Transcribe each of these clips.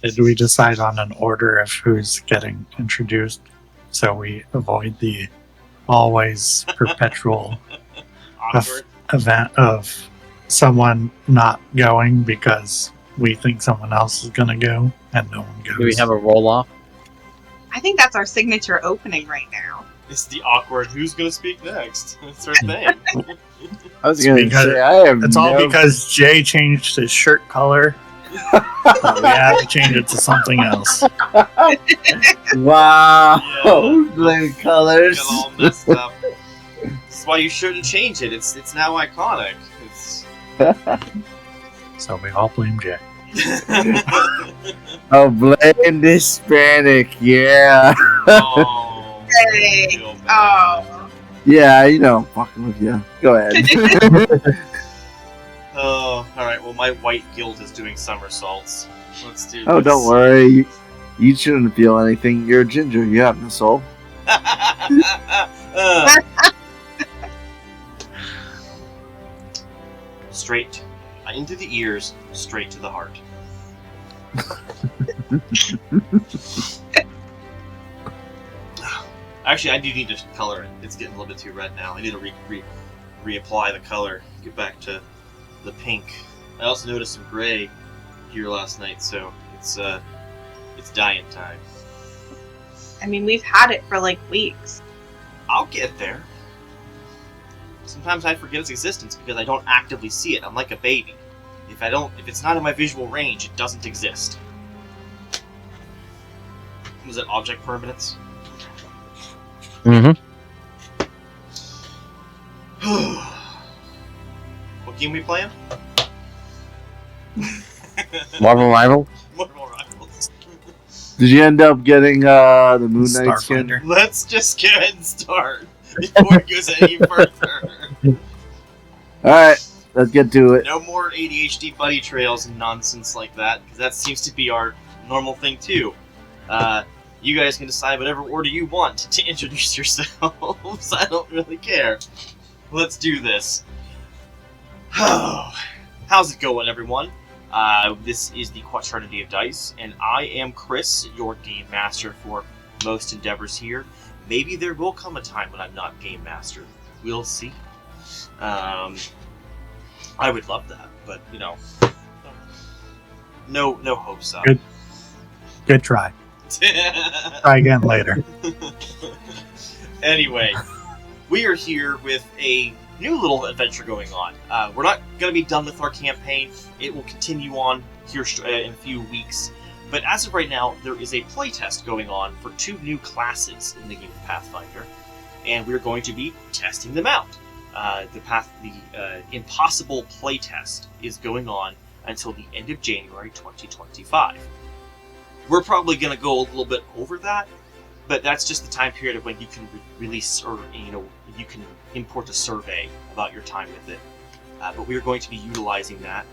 Did we decide on an order of who's getting introduced so we avoid the always perpetual event of someone not going because we think someone else is going to go and no one goes? Do we have a roll-off? I think that's our signature opening right now. It's the awkward who's going to speak next. That's our thing. I was going to say, I have It's all because Jay changed his shirt color. So we have to change it to something else. Wow. Yeah. Blame colors. Got all messed up. This is why you shouldn't change it. It's now iconic. It's... So we all blame Jay. Oh, blame the Hispanic, yeah. Oh. Hey. Feel bad. Oh. Yeah, you know, I'm fucking with you. Go ahead. Oh, alright, well my white guild is doing somersaults. Let's do this. Oh, don't worry. You shouldn't feel anything. You're a ginger. You have no soul. Straight into the ears, straight to the heart. Actually, I do need to color it. It's getting a little bit too red now. I need to reapply the color. Get back to the pink. I also noticed some gray here last night, so it's dyeing time. I mean, we've had it for like weeks. I'll get there. Sometimes I forget its existence because I don't actively see it. I'm like a baby. If it's not in my visual range, it doesn't exist. Was it object permanence? Mm-hmm. What game we playing? Marvel Rival? Marvel Rivals. Did you end up getting the Moon Knight skin? Starfinder. Let's just go ahead and start before it goes any further. Alright, let's get to it. No more ADHD buddy trails and nonsense like that, because that seems to be our normal thing too. You guys can decide whatever order you want to introduce yourselves. I don't really care. Let's do this. How's it going, everyone? This is the Quaternity of Dice, and I am Chris, your game master for most endeavors here. Maybe there will come a time when I'm not game master. We'll see. I would love that, but you know, no hopes up. Good try. Try again later. Anyway, we are here with a new little adventure going on. We're not going to be done with our campaign. It will continue on here in a few weeks. But as of right now, there is a playtest going on for 2 new classes in the game of Pathfinder, and we're going to be testing them out. The Impossible playtest is going on until the end of January 2025. We're probably going to go a little bit over that, but that's just the time period of when you can release, or you can import a survey about your time with it. But we are going to be utilizing that.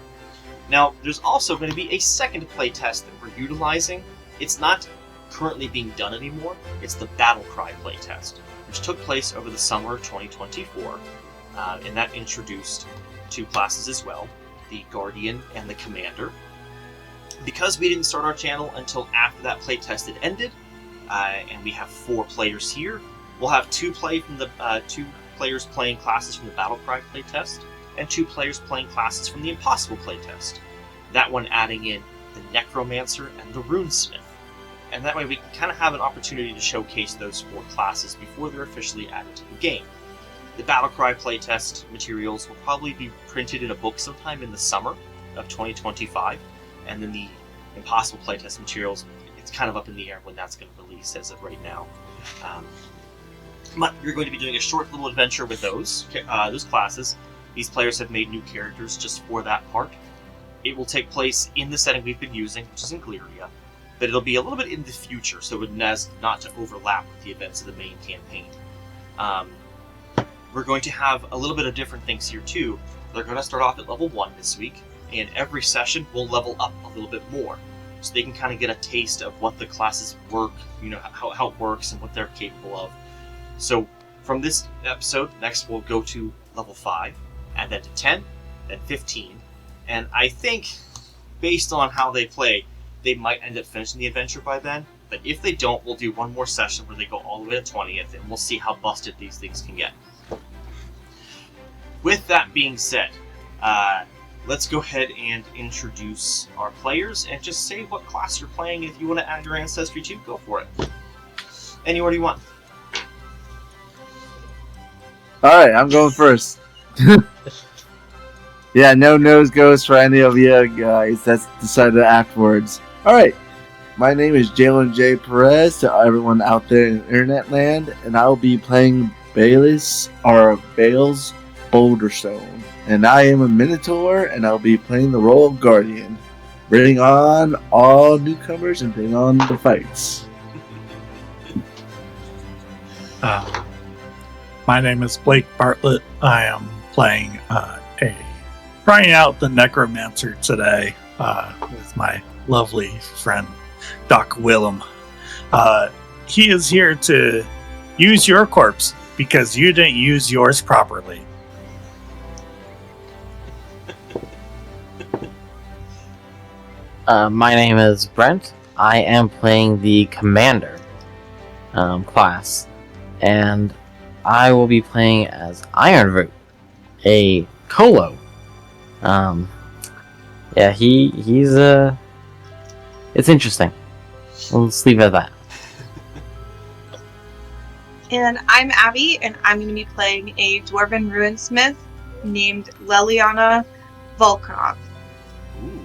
Now, there's also going to be a second playtest that we're utilizing. It's not currently being done anymore. It's the Battlecry Playtest, which took place over the summer of 2024, and that introduced 2 classes as well, the Guardian and the Commander. Because we didn't start our channel until after that playtest had ended, and we have 4 players here, we'll have 2 players playing classes from the Battlecry playtest, and 2 players playing classes from the Impossible playtest. That one adding in the Necromancer and the Runesmith. And that way we can kind of have an opportunity to showcase those 4 classes before they're officially added to the game. The Battlecry playtest materials will probably be printed in a book sometime in the summer of 2025. And then the Impossible playtest materials, it's kind of up in the air when that's going to release as of right now. But you're going to be doing a short little adventure with those classes. These players have made new characters just for that part. It will take place in the setting we've been using, which is in Glyria, but it'll be a little bit in the future, so as not to overlap with the events of the main campaign. We're going to have a little bit of different things here too. They're going to start off at level 1 this week, and every session will level up a little bit more, so they can kind of get a taste of what the classes work, how it works and what they're capable of. So from this episode, next we'll go to level 5, and then to 10, then 15, and I think, based on how they play, they might end up finishing the adventure by then. But if they don't, we'll do one more session where they go all the way to 20th, and we'll see how busted these things can get. With that being said, let's go ahead and introduce our players and just say what class you're playing. If you want to add your ancestry to, go for it. Any order you want. Alright, I'm going first. Yeah, no nose goes for any of you guys. That's decided afterwards. Alright, my name is Jalen J. Perez to everyone out there in internet land, and I'll be playing Bales Boulderstone. And I am a Minotaur, and I'll be playing the role of Guardian. Bring on all newcomers and bring on the fights. My name is Blake Bartlett. I am playing trying out the Necromancer today with my lovely friend Doc Willem. He is here to use your corpse because you didn't use yours properly. My name is Brent. I am playing the Commander class, and I will be playing as Ironroot, a Colo. Yeah, he's it's interesting. Let's leave it at that. And I'm Abby, and I'm going to be playing a Dwarven Runesmith named Leliana Volkanov. Ooh,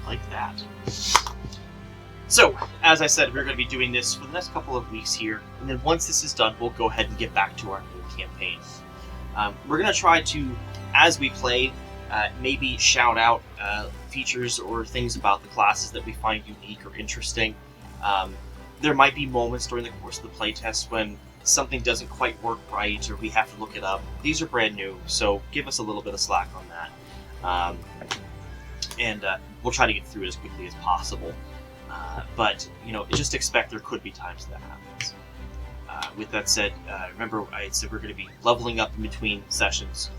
like that. So, as I said, we're going to be doing this for the next couple of weeks here, and then once this is done, we'll go ahead and get back to our new campaign. We're going to try to, as we play, maybe shout out features or things about the classes that we find unique or interesting. There might be moments during the course of the playtest when something doesn't quite work right or we have to look it up. These are brand new, so give us a little bit of slack on that. And we'll try to get through it as quickly as possible. But, just expect there could be times that happens. With that said, remember I said we're going to be leveling up in between sessions.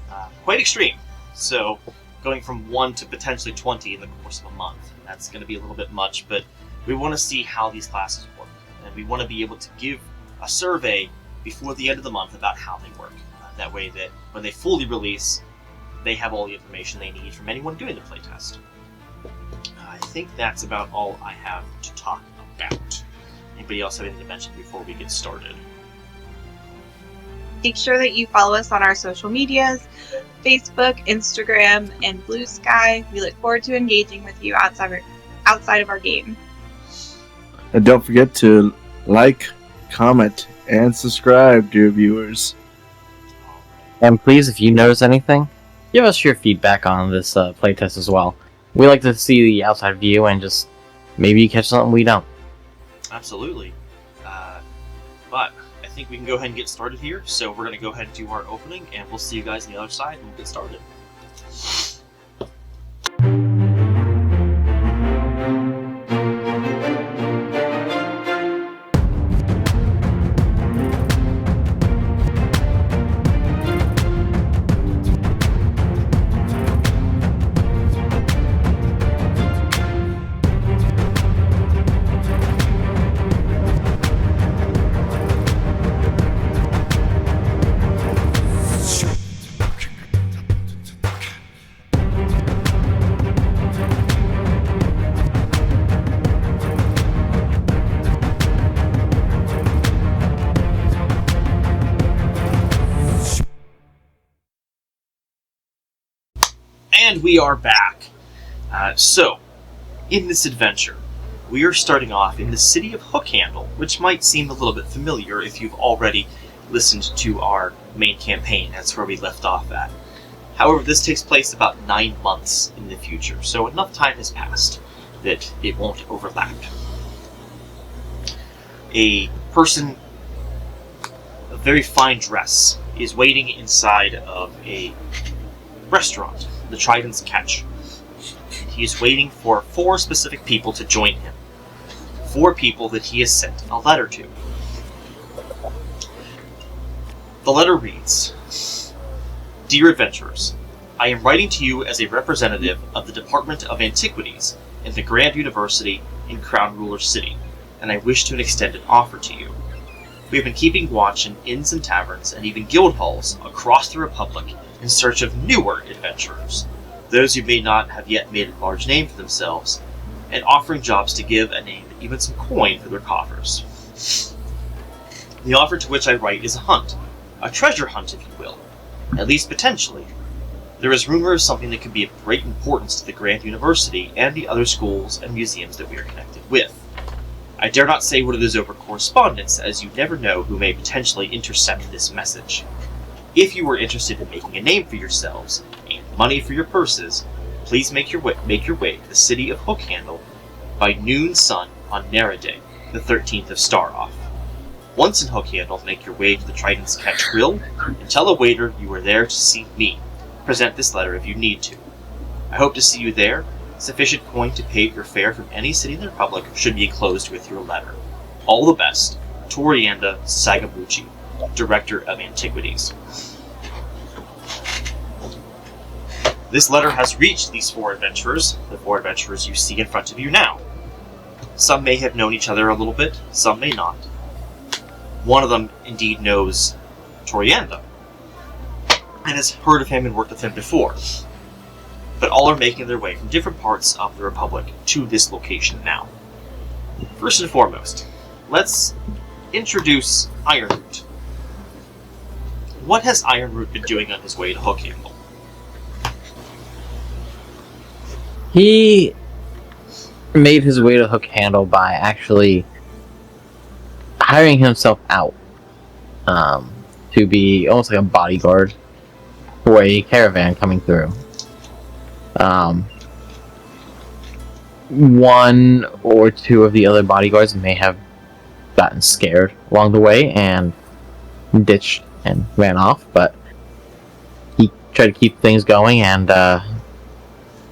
Quite extreme. So, going from 1 to potentially 20 in the course of a month. That's going to be a little bit much, but we want to see how these classes work. And we want to be able to give a survey before the end of the month about how they work. That way that when they fully release, they have all the information they need from anyone doing the playtest. I think that's about all I have to talk about. Anybody else have anything to mention before we get started? Make sure that you follow us on our social medias, Facebook, Instagram, and Blue Sky. We look forward to engaging with you outside of our game. And don't forget to like, comment, and subscribe, dear viewers. And please, if you notice anything, give us your feedback on this playtest as well. We like to see the outside view and just maybe you catch something we don't. Absolutely. But I think we can go ahead and get started here. So we're going to go ahead and do our opening, and we'll see you guys on the other side and we'll get started. And we are back. So, in this adventure, we are starting off in the city of Hookhandle, which might seem a little bit familiar if you've already listened to our main campaign. That's where we left off at. However, this takes place about 9 months in the future, so enough time has passed that it won't overlap. A person of very fine dress is waiting inside of a restaurant, the Trident's Catch. He is waiting for 4 specific people to join him. 4 people that he has sent a letter to. The letter reads, Dear Adventurers, I am writing to you as a representative of the Department of Antiquities in the Grand University in Crown Ruler City, and I wish to extend an offer to you. We have been keeping watch in inns and taverns, and even guild halls, across the Republic in search of newer adventurers, those who may not have yet made a large name for themselves, and offering jobs to give a name and even some coin for their coffers. The offer to which I write is a hunt, a treasure hunt if you will, at least potentially. There is rumor of something that could be of great importance to the Grand University and the other schools and museums that we are connected with. I dare not say what it is over correspondence, as you never know who may potentially intercept this message. If you were interested in making a name for yourselves, and money for your purses, please make your way to the city of Hookhandle by noon sun on Naraday, the 13th of Staroff. Once in Hookhandle, make your way to the Trident's Catch Grill, and tell a waiter you are there to see me. Present this letter if you need to. I hope to see you there. Sufficient coin to pay your fare from any city in the Republic should be enclosed with your letter. All the best, Torianda Sagabuchi, Director of Antiquities. This letter has reached these four adventurers, the four adventurers you see in front of you now. Some may have known each other a little bit, some may not. One of them indeed knows Torianda, and has heard of him and worked with him before. But all are making their way from different parts of the Republic to this location now. First and foremost, let's introduce Ironroot. What has Ironroot been doing on his way to Hookhandle? He made his way to Hookhandle by actually hiring himself out to be almost like a bodyguard for a caravan coming through. One or two of the other bodyguards may have gotten scared along the way and ditched and ran off, but he tried to keep things going and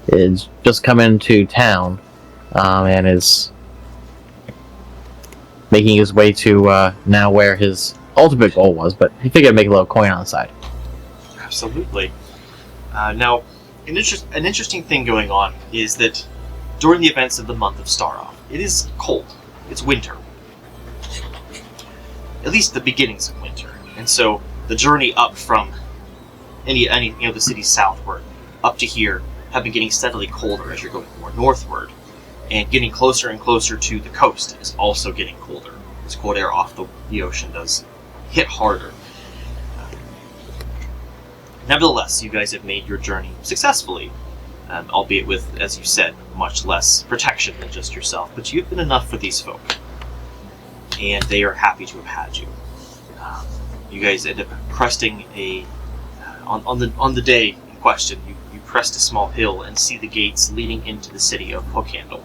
is just come into town and is making his way to now where his ultimate goal was, but he figured to make a little coin on the side. Absolutely. Now, an interesting thing going on is that during the events of the month of Staroff, it is cold. It's winter. At least the beginnings of winter. And so the journey up from the city southward up to here have been getting steadily colder as you're going more northward. And getting closer and closer to the coast is also getting colder. As cold air off the ocean does hit harder. Nevertheless, you guys have made your journey successfully, albeit with, as you said, much less protection than just yourself, but you've been enough for these folk, and they are happy to have had you. You guys end up cresting on the day in question, you crest a small hill and see the gates leading into the city of Hookhandle.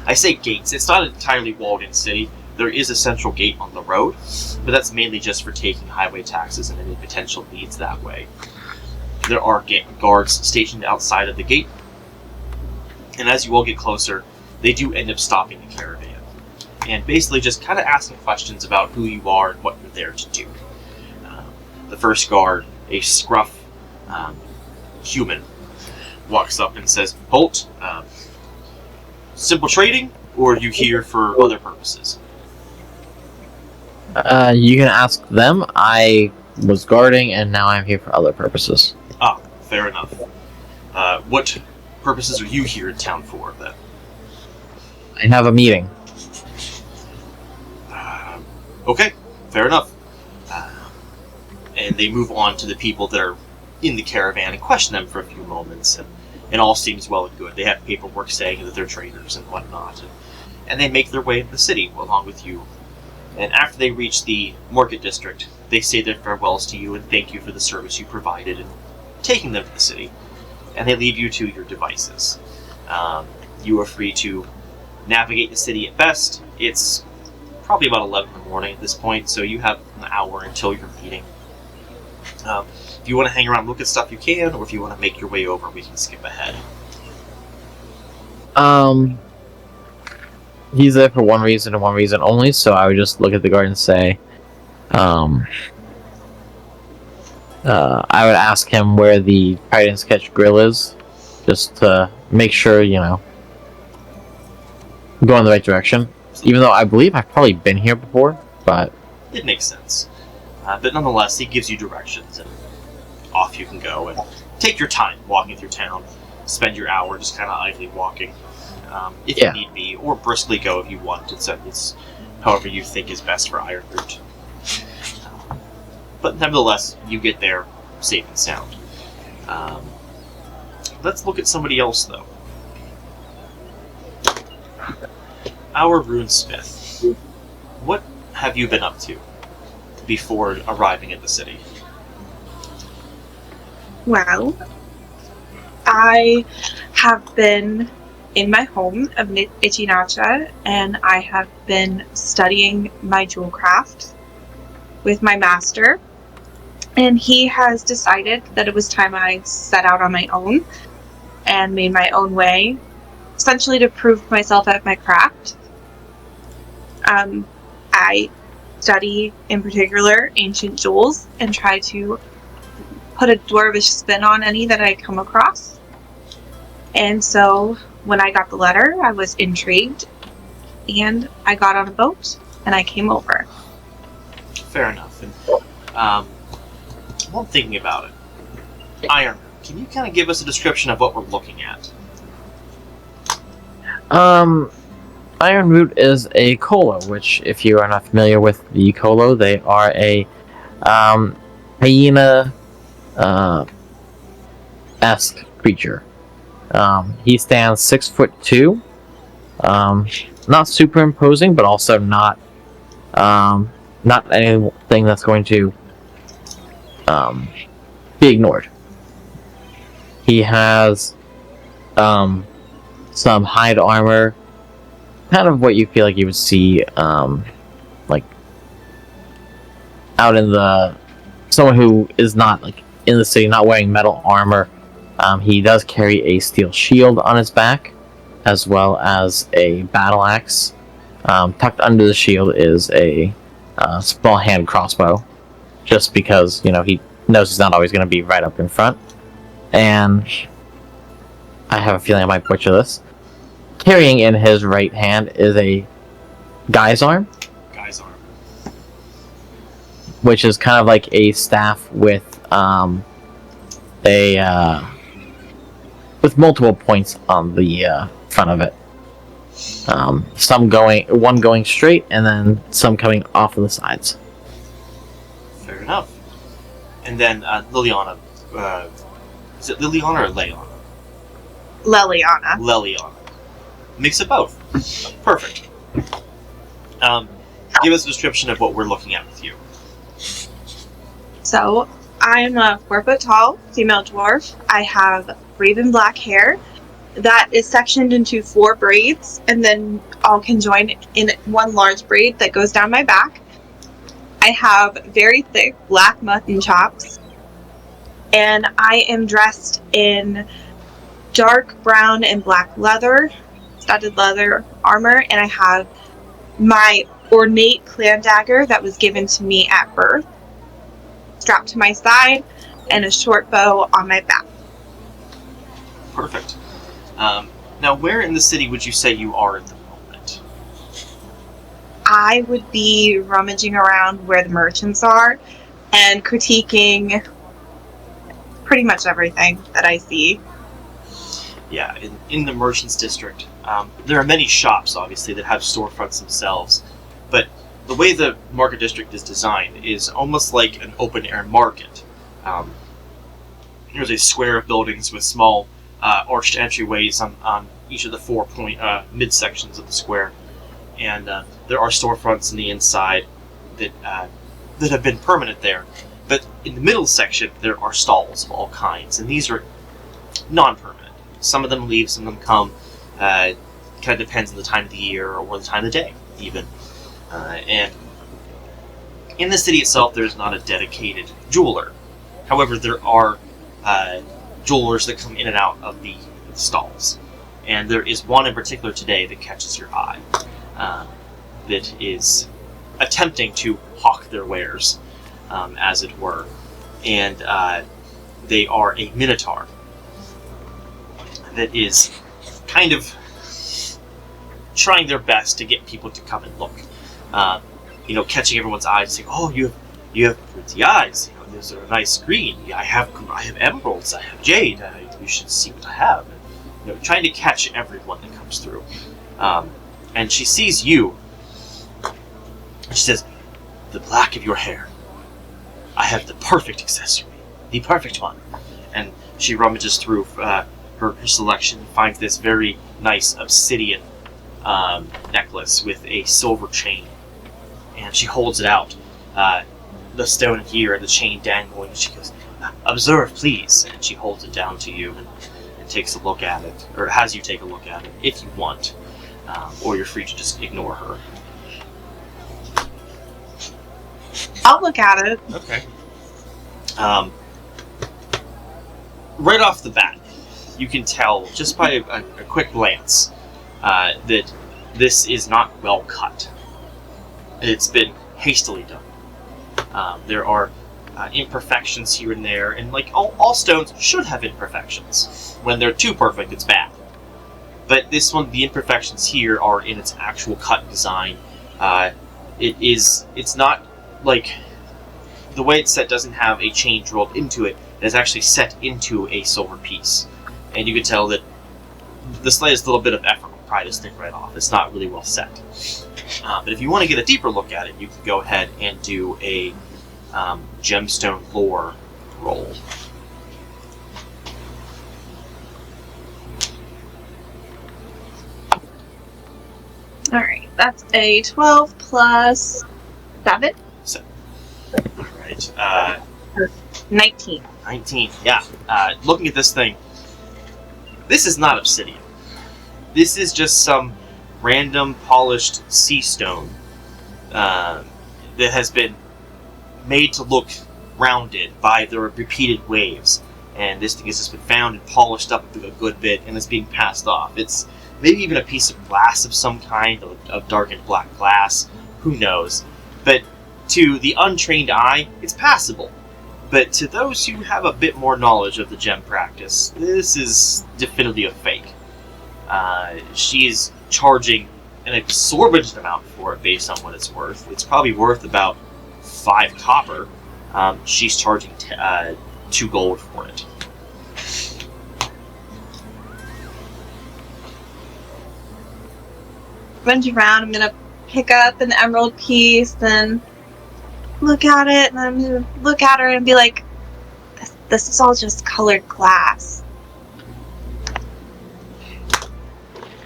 I say gates, it's not an entirely walled-in city. There is a central gate on the road, but that's mainly just for taking highway taxes and any potential needs that way. There are guards stationed outside of the gate, and as you all get closer, they do end up stopping the caravan, and basically just kind of asking questions about who you are and what you're there to do. The first guard, a scruff human, walks up and says, "Holt, simple trading, or are you here for other purposes?" You can ask them. I was guarding, and now I'm here for other purposes. Ah, fair enough. What purposes are you here in town for, then? I have a meeting. Okay, fair enough. And they move on to the people that are in the caravan and question them for a few moments, and all seems well and good. They have paperwork saying that they're traders and whatnot, and they make their way into the city along with you. And after they reach the market district, they say their farewells to you and thank you for the service you provided in taking them to the city. And they leave you to your devices. You are free to navigate the city at best. It's probably about 11 in the morning at this point, so you have an hour until your meeting. If you want to hang around and look at stuff, you can, or if you want to make your way over, we can skip ahead. He's there for one reason and one reason only, so I would just look at the guard and say, I would ask him where the Trident's Catch Grill is, just to make sure, go in the right direction. Even though I believe I've probably been here before, but It makes sense. But nonetheless, he gives you directions, and off you can go and take your time walking through town. Spend your hour just kind of idly walking, if Yeah. you need be, or briskly go if you want. It's however you think is best for Ironroot. But nevertheless, you get there safe and sound. Let's look at somebody else, though. Our Runesmith. What have you been up to before arriving at the city? Well, I have been in my home of Ichinacha, and I have been studying my jewel craft with my master. And he has decided that it was time I set out on my own and made my own way, essentially to prove myself at my craft. I study, in particular, ancient jewels and try to put a dwarvish spin on any that I come across. And so, when I got the letter, I was intrigued, and I got on a boat, and I came over. Fair enough. And while I'm thinking about it, Iron, can you kind of give us a description of what we're looking at? Ironroot is a Colo, which, if you are not familiar with the Colo, they are a hyena esque creature. He stands 6'2", not super imposing, but also not anything that's going to be ignored. He has some hide armor, kind of what you feel like you would see like out in the someone who is not like in the city, not wearing metal armor. He does carry a steel shield on his back, as well as a battle axe. Tucked under the shield is a small hand crossbow, just because, you know, he knows he's not always going to be right up in front. And I have a feeling I might butcher this. Carrying in his right hand is a guy's arm, which is kind of like a staff with with multiple points on the front of it. One going straight, and then some coming off of the sides. Fair enough. And then Liliana, is it Liliana or Leona? Leliana. Leliana. Mix of both. Perfect. Give us a description of what we're looking at with you. So, I'm a 4 foot tall female dwarf. I have raven black hair that is sectioned into 4 braids and then all conjoined in one large braid that goes down my back. I have very thick black mutton chops, and I am dressed in dark brown and black leather, studded leather armor, and I have my ornate clan dagger that was given to me at birth strapped to my side, and a short bow on my back. Perfect. Now, where in the city would you say you are at the moment? I would be rummaging around where the merchants are and critiquing pretty much everything that I see. Yeah, in the merchants district, there are many shops, obviously, that have storefronts themselves, but the way the market district is designed is almost like an open-air market. There's a square of buildings with small arched entryways on each of the 4 midsections of the square, and there are storefronts in the inside that have been permanent there. But in the middle section, there are stalls of all kinds, and these are non-permanent. Some of them leave, some of them come. Kind of depends on the time of the year or the time of the day, even. And in the city itself, there's not a dedicated jeweler. However, there are jewelers that come in and out of the stalls. And there is one in particular today that catches your eye, that is attempting to hawk their wares, as it were. And they are a minotaur that is kind of trying their best to get people to come and look. Catching everyone's eyes, saying, "Oh, you have pretty eyes. Those are a nice green. I have emeralds. I have jade. You should see what I have." And, trying to catch everyone that comes through. And she sees you. And she says, "The black of your hair. I have the perfect accessory. The perfect one." And she rummages through her selection, finds this very nice obsidian necklace with a silver chain. And she holds it out. The stone here and the chain dangling. And she goes, "Observe, please." And she holds it down to you and takes a look at it. Or has you take a look at it, if you want. Or you're free to just ignore her. I'll look at it. Okay. Right off the bat, you can tell, just by a quick glance, that this is not well cut. It's been hastily done. There are imperfections here and there, and like all stones should have imperfections. When they're too perfect, it's bad. But this one, the imperfections here are in its actual cut design. It's not like the way it's set doesn't have a chain drilled into it. It is actually set into a silver piece, and you can tell that the slightest little bit of effort will pry this thing right off. It's not really well set. But if you want to get a deeper look at it, you can go ahead and do a gemstone lore roll. Alright, that's a 12 plus 7. Alright. 19. 19, yeah. Looking at this thing, this is not obsidian. This is just some random polished sea stone that has been made to look rounded by the repeated waves. And this thing has just been found and polished up a good bit, and it's being passed off. It's maybe even a piece of glass of some kind, of darkened black glass. Who knows? But to the untrained eye, it's passable. But to those who have a bit more knowledge of the gem practice, this is definitely a fake. She's charging an exorbitant amount for it based on what it's worth. It's probably worth about 5 copper. She's charging 2 gold for it. Runs around, I'm gonna pick up an emerald piece and look at it, and I'm gonna look at her and be like, this is all just colored glass.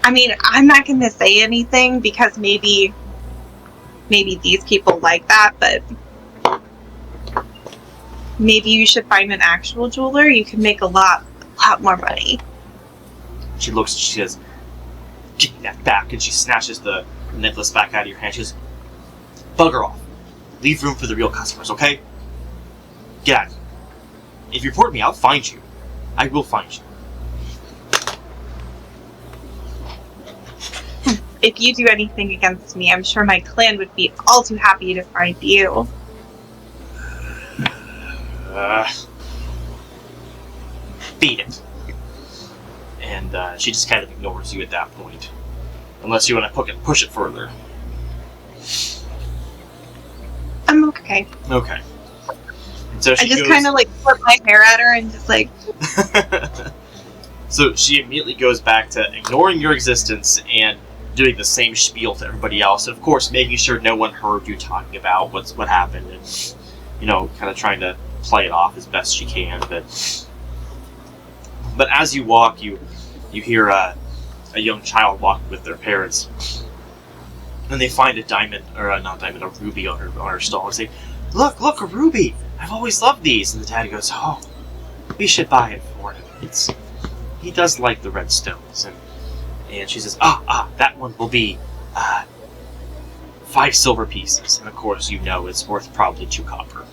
I mean, I'm not gonna say anything because maybe these people like that, but maybe you should find an actual jeweler. You can make a lot more money. She looks and she says, "Give me that back," and she snatches the necklace back out of your hand. She goes, "Bugger off. Leave room for the real customers, okay? Get out of here. If you report me, I'll find you. I will find you." If you do anything against me, I'm sure my clan would be all too happy to find you. Beat it. And she just kind of ignores you at that point. Unless you want to push it further. I'm okay. Okay. And so I just kind of like flip my hair at her and just like... So she immediately goes back to ignoring your existence and doing the same spiel to everybody else. And of course making sure no one heard you talking about what happened. And, kind of trying to play it off as best she can. But as you walk, you hear a young child walking with their parents, and they find a ruby on her stall, and say, Look, a ruby! I've always loved these." And the daddy goes, "Oh, we should buy it for him. He does like the red stones." And she says, that one will be 5 silver pieces. And of course, it's worth probably 2 copper.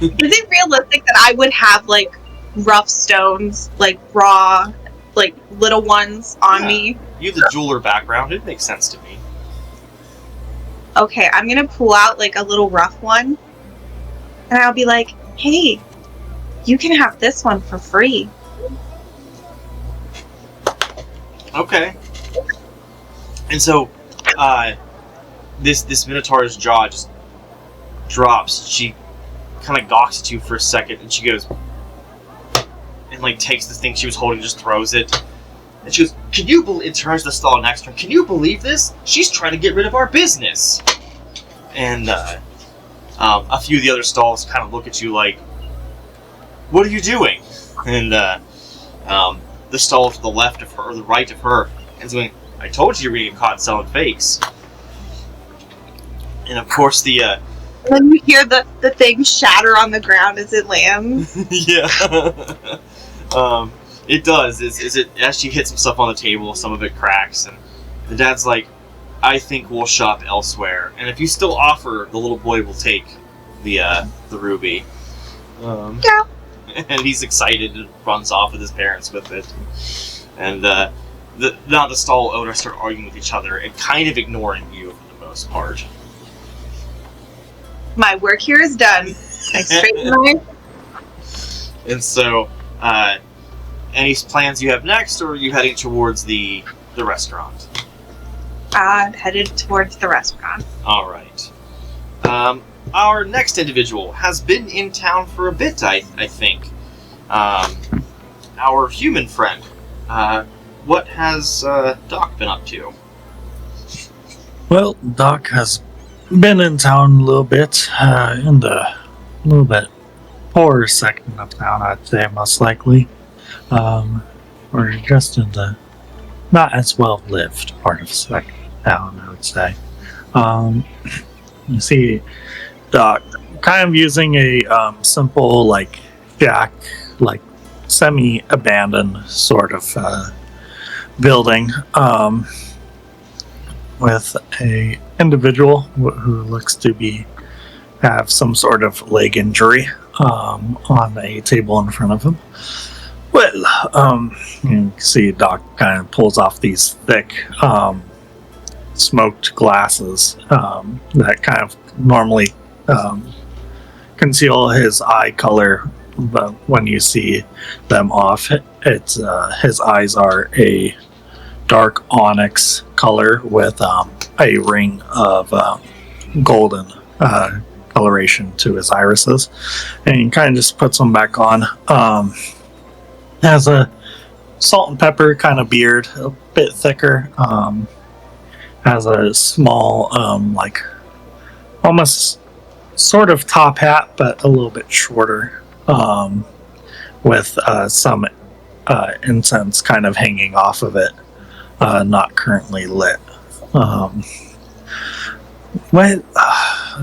Is it realistic that I would have, like, rough stones, like, raw, like, little ones on me? You have the jeweler background. It makes sense to me. Okay, I'm gonna pull out, like, a little rough one, and I'll be like, Hey, you can have this one for free. Okay. And so, this Minotaur's jaw just drops. She kind of gawks at you for a second, and she goes, and like takes the thing she was holding, just throws it. And she goes, "Can you believe?" It turns to the stall next to her. "Can you believe this? She's trying to get rid of our business." And a few of the other stalls kind of look at you like, "What are you doing?" And the stall to the left of her, or the right of her, is going, "I told you were going to get caught selling fakes." And of course the When you hear the thing shatter on the ground as it lands. yeah, it does. Is it as she hits some stuff on the table, some of it cracks, and the dad's like, "I think we'll shop elsewhere, and if you still offer, the little boy will take the ruby." Yeah. And he's excited and runs off with his parents with it. And now the stall owners start arguing with each other and kind of ignoring you for the most part. My work here is done. I straighten my... And so, any plans you have next, or are you heading towards the restaurant? Headed towards the restaurant. All right. Our next individual has been in town for a bit, I think. Our human friend. What has Doc been up to? Well, Doc has been in town a little bit, in the little bit poorer section of town, I'd say, most likely. Or just in the not as well lived part of town, I would say. You see Doc kind of using a simple, like, shack, like, semi-abandoned sort of building, with a individual who looks to have some sort of leg injury on a table in front of him. Well, you can see Doc kind of pulls off these thick smoked glasses that kind of normally conceal his eye color, but when you see them off, it's his eyes are a dark onyx color with a ring of golden coloration to his irises, and he kind of just puts them back on. Has a salt and pepper kind of beard, a bit thicker. Has a small, like, almost sort of top hat, but a little bit shorter, with some incense kind of hanging off of it, not currently lit. Well,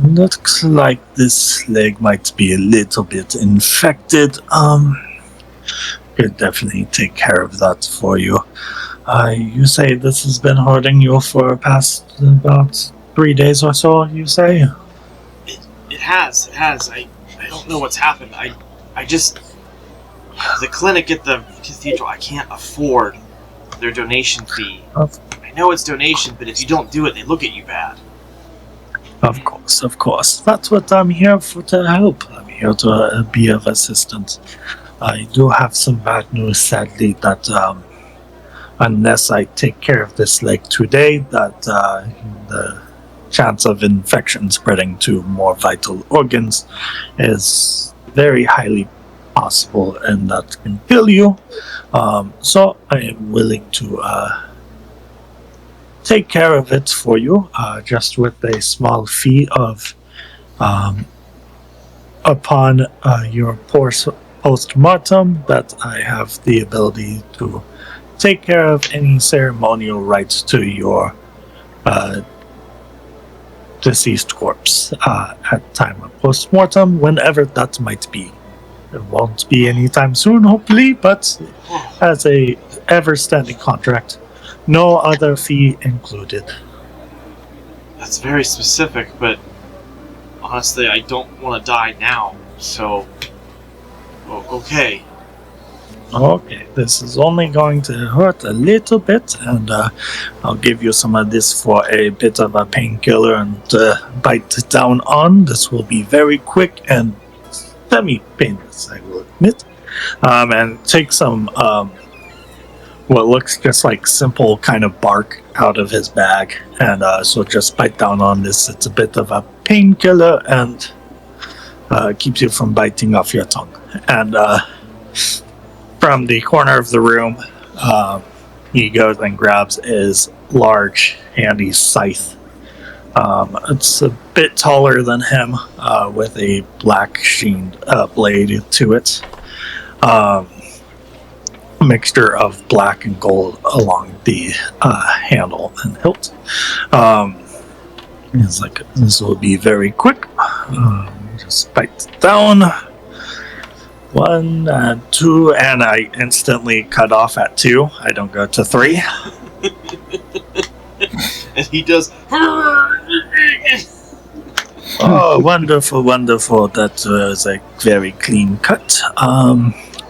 looks like this leg might be a little bit infected. Could definitely take care of that for you. You say this has been hurting you for past about 3 days or so, you say? It has. I don't know what's happened. I just... The clinic at the cathedral, I can't afford their donation fee. I know it's donation, but if you don't do it, they look at you bad. Of course. That's what I'm here for, to help. I'm here to be of assistance. I do have some bad news, sadly, that unless I take care of this leg today, that the chance of infection spreading to more vital organs is very highly possible, and that can kill you. So I am willing to take care of it for you, just with a small fee of upon your post-mortem, that I have the ability to take care of any ceremonial rites to your deceased corpse at time of post-mortem, whenever that might be. It won't be anytime soon, hopefully, but as a ever-standing contract, no other fee included. That's very specific, but honestly, I don't want to die now, so... Okay. Okay, this is only going to hurt a little bit, and I'll give you some of this for a bit of a painkiller and bite down on. This will be very quick and semi-painless, I will admit. And take some what looks just like simple kind of bark out of his bag, and so just bite down on this. It's a bit of a painkiller and keeps you from biting off your tongue. And from the corner of the room, he goes and grabs his large, handy scythe. It's a bit taller than him, with a black sheened blade to it. Mixture of black and gold along the handle and hilt. It's like, this will be very quick. Just bite down. 1 and 2, and I instantly cut off at 2. I don't go to 3. And he does. Oh, wonderful, wonderful. That was a very clean cut.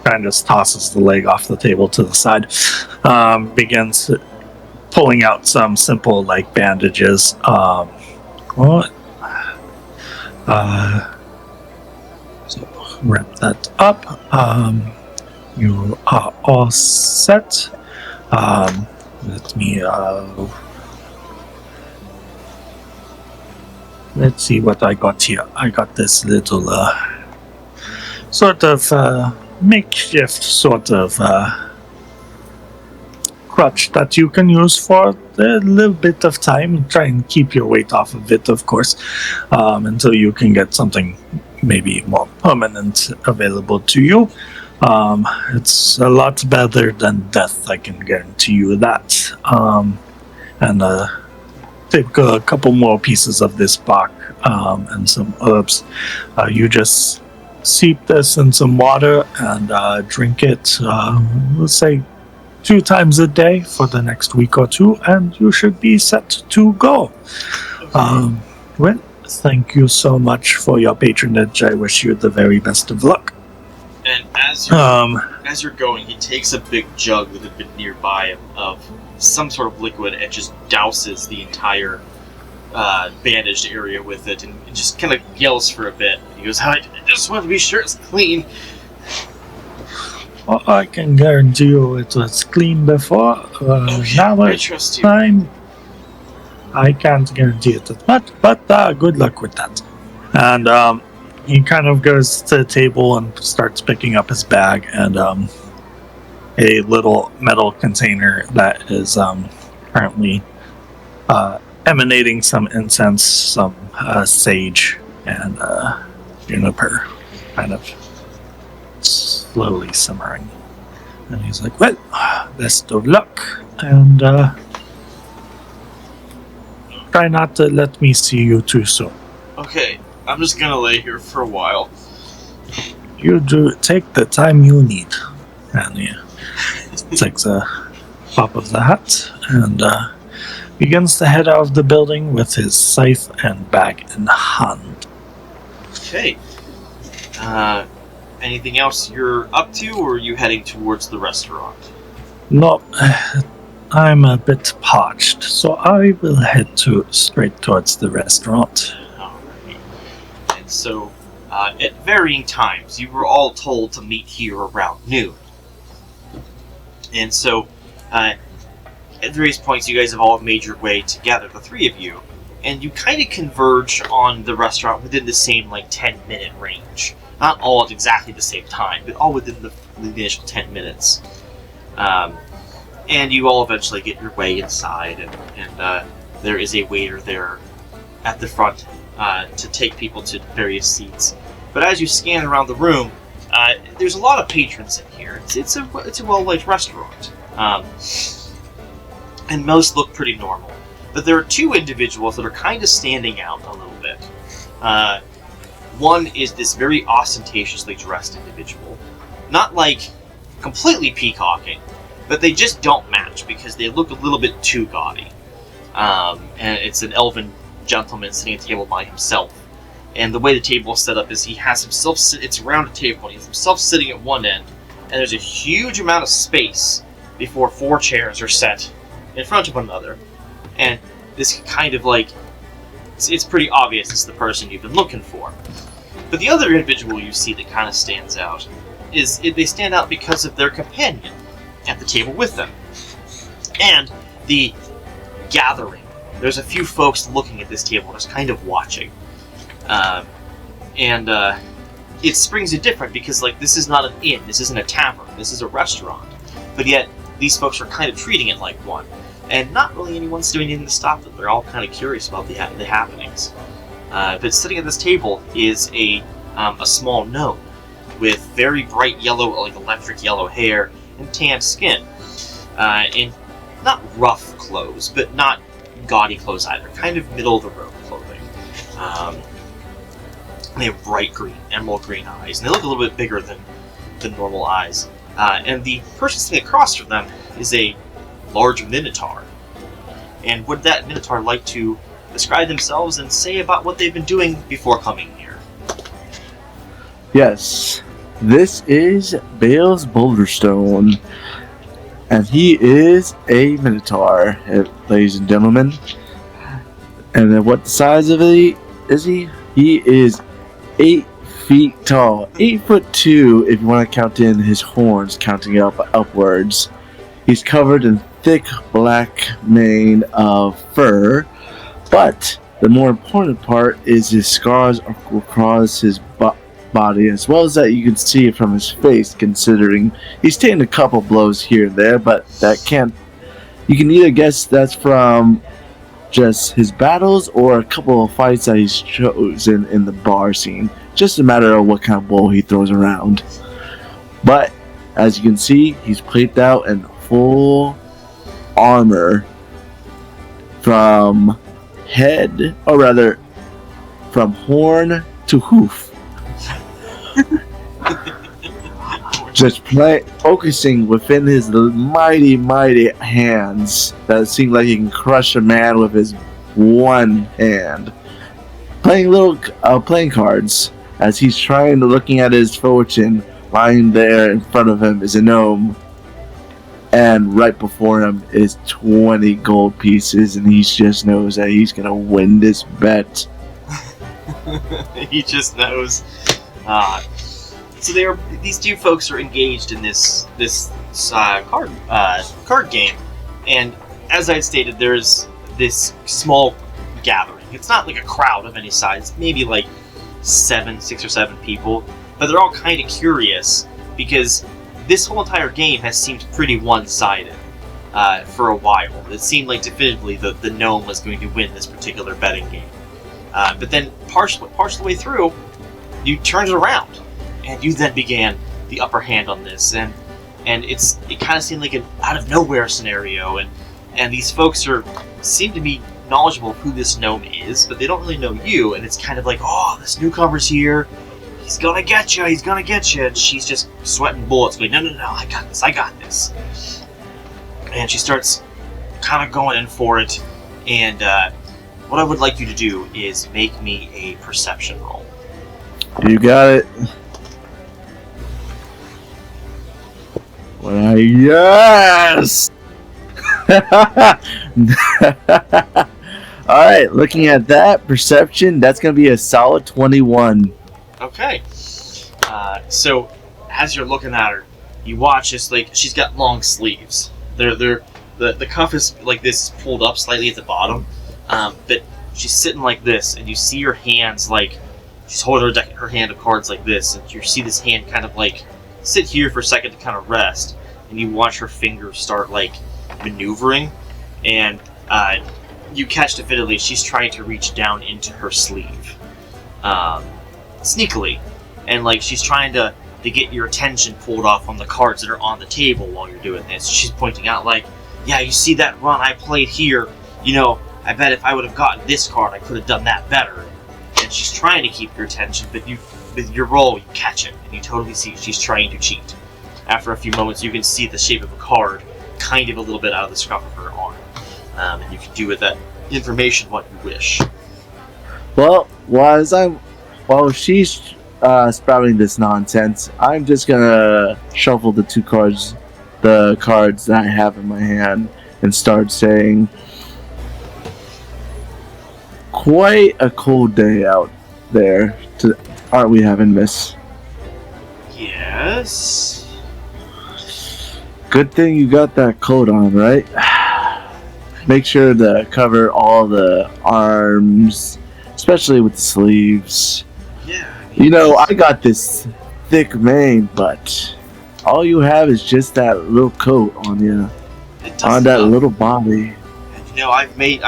Kind of tosses the leg off the table to the side. Begins pulling out some simple, like, bandages. So wrap that up. You are all set. Let me let's see what I got here. I got this little sort of makeshift sort of crutch that you can use for a little bit of time. Try and keep your weight off of it, of course, until you can get something maybe more permanent available to you. It's a lot better than death, I can guarantee you that. And take a couple more pieces of this bark and some herbs. You just steep this in some water and drink it, let's say 2 times a day for the next week or 2, and you should be set to go. Well, thank you so much for your patronage. I wish you the very best of luck. And as you're going, he takes a big jug that had been nearby of some sort of liquid and just douses the entire bandaged area with it, and just kind of yells for a bit. He goes, I just want to be sure it's clean. Well, I can guarantee you it was clean before. Okay, Now I it's trust you. time. I can't guarantee it as much, but good luck with that. And he kind of goes to the table and starts picking up his bag and a little metal container that is currently emanating some incense, some sage, and juniper, kind of slowly simmering. And he's like, well, best of luck, and try not to let me see you too soon. Okay, I'm just gonna lay here for a while. You do take the time you need. And he takes a pop of the hat and begins to head out of the building with his scythe and bag in hand. Okay. Anything else you're up to, or are you heading towards the restaurant? No, I'm a bit parched, so I will head straight towards the restaurant. Alright. And so, at varying times, you were all told to meet here around noon. And so, at various points, you guys have all made your way together, the 3 of you, and you kind of converge on the restaurant within the same, 10-minute range. Not all at exactly the same time, but all within the initial 10 minutes. And you all eventually get your way inside, and there is a waiter there at the front to take people to various seats. But as you scan around the room, there's a lot of patrons in here. It's a well-liked restaurant, and most look pretty normal. But there are 2 individuals that are kind of standing out a little bit. One is this very ostentatiously dressed individual, not completely peacocking, but they just don't match because they look a little bit too gaudy. And it's an elven gentleman sitting at a table by himself. And the way the table is set up is he has himself it's a rounded table, and he has himself sitting at one end, and there's a huge amount of space before 4 chairs are set in front of one another. And this kind of it's pretty obvious it's the person you've been looking for. But the other individual you see that kind of stands out is they stand out because of their companion at the table with them. And the gathering. There's a few folks looking at this table, just kind of watching. It springs it different because, like, this is not an inn, this isn't a tavern, this is a restaurant. But yet, these folks are kind of treating it like one. And not really anyone's doing anything to stop them. They're all kind of curious about the happenings. But sitting at this table is a small gnome with very bright yellow, like electric yellow hair and tanned skin. In not rough clothes, but not gaudy clothes either. Kind of middle of the road clothing. They have bright green, emerald green eyes, and they look a little bit bigger than normal eyes. And the person sitting across from them is a large minotaur. And would that minotaur like to describe themselves and say about what they've been doing before coming here? Yes, this is Bale's Boulderstone, and he is a minotaur, ladies and gentlemen. And then what the size of it is he? He is 8 feet tall, 8'2" if you want to count in his horns, counting upwards. He's covered in thick black mane of fur, but the more important part is his scars across his body, as well as that you can see it from his face, considering he's taken a couple blows here and there, but you can either guess that's from just his battles or a couple of fights that he's chosen in the bar scene. Just a matter of what kind of blow he throws around. But as you can see, he's played out in full armor from head, or rather from horn to hoof. Just focusing within his mighty hands that seem like he can crush a man with his one hand. Playing cards as he's looking at his fortune. Lying there in front of him is a gnome, and right before him is 20 gold pieces, and he just knows that he's gonna win this bet. He just knows. So these two folks are engaged in this card game, and as I had stated, there's this small gathering. It's not like a crowd of any size, maybe like 6 or 7 people, but they're all kind of curious because this whole entire game has seemed pretty one-sided for a while. It seemed like definitively the gnome was going to win this particular betting game, but then partial way through, you turned it around. And you then began the upper hand on this, and it kind of seemed like an out of nowhere scenario, and these folks seem to be knowledgeable of who this gnome is, but they don't really know you, and it's kind of like, oh, this newcomer's here, he's gonna get you, and she's just sweating bullets, going, no, I got this, and she starts kind of going in for it, and what I would like you to do is make me a perception roll. You got it. Yes! Alright, looking at that perception, that's going to be a solid 21. Okay. So, as you're looking at her, you watch this, like, she's got long sleeves. The cuff is, like this, pulled up slightly at the bottom, but she's sitting like this, and you see her hands, like, she's holding her hand of cards like this, and you see this hand kind of, like, sit here for a second to kind of rest, and you watch her fingers start like maneuvering, and you catch definitively she's trying to reach down into her sleeve sneakily, and like she's trying to get your attention pulled off on the cards that are on the table while you're doing this. She's pointing out like, yeah, you see that run I played here, you know, I bet if I would have gotten this card I could have done that better. And she's trying to keep your attention, but with your roll, you catch it, and you totally see she's trying to cheat. After a few moments, you can see the shape of a card kind of a little bit out of the scruff of her arm. And you can do with that information what you wish. Well, while she's spouting this nonsense, I'm just gonna shuffle the cards that I have in my hand, and start saying, quite a cold day out there aren't we having, miss? Yes. Good thing you got that coat on, right? Make sure to cover all the arms, especially with the sleeves. Yeah. You know, I got this thick mane, but all you have is just that little coat on you, on that little body. And you know, I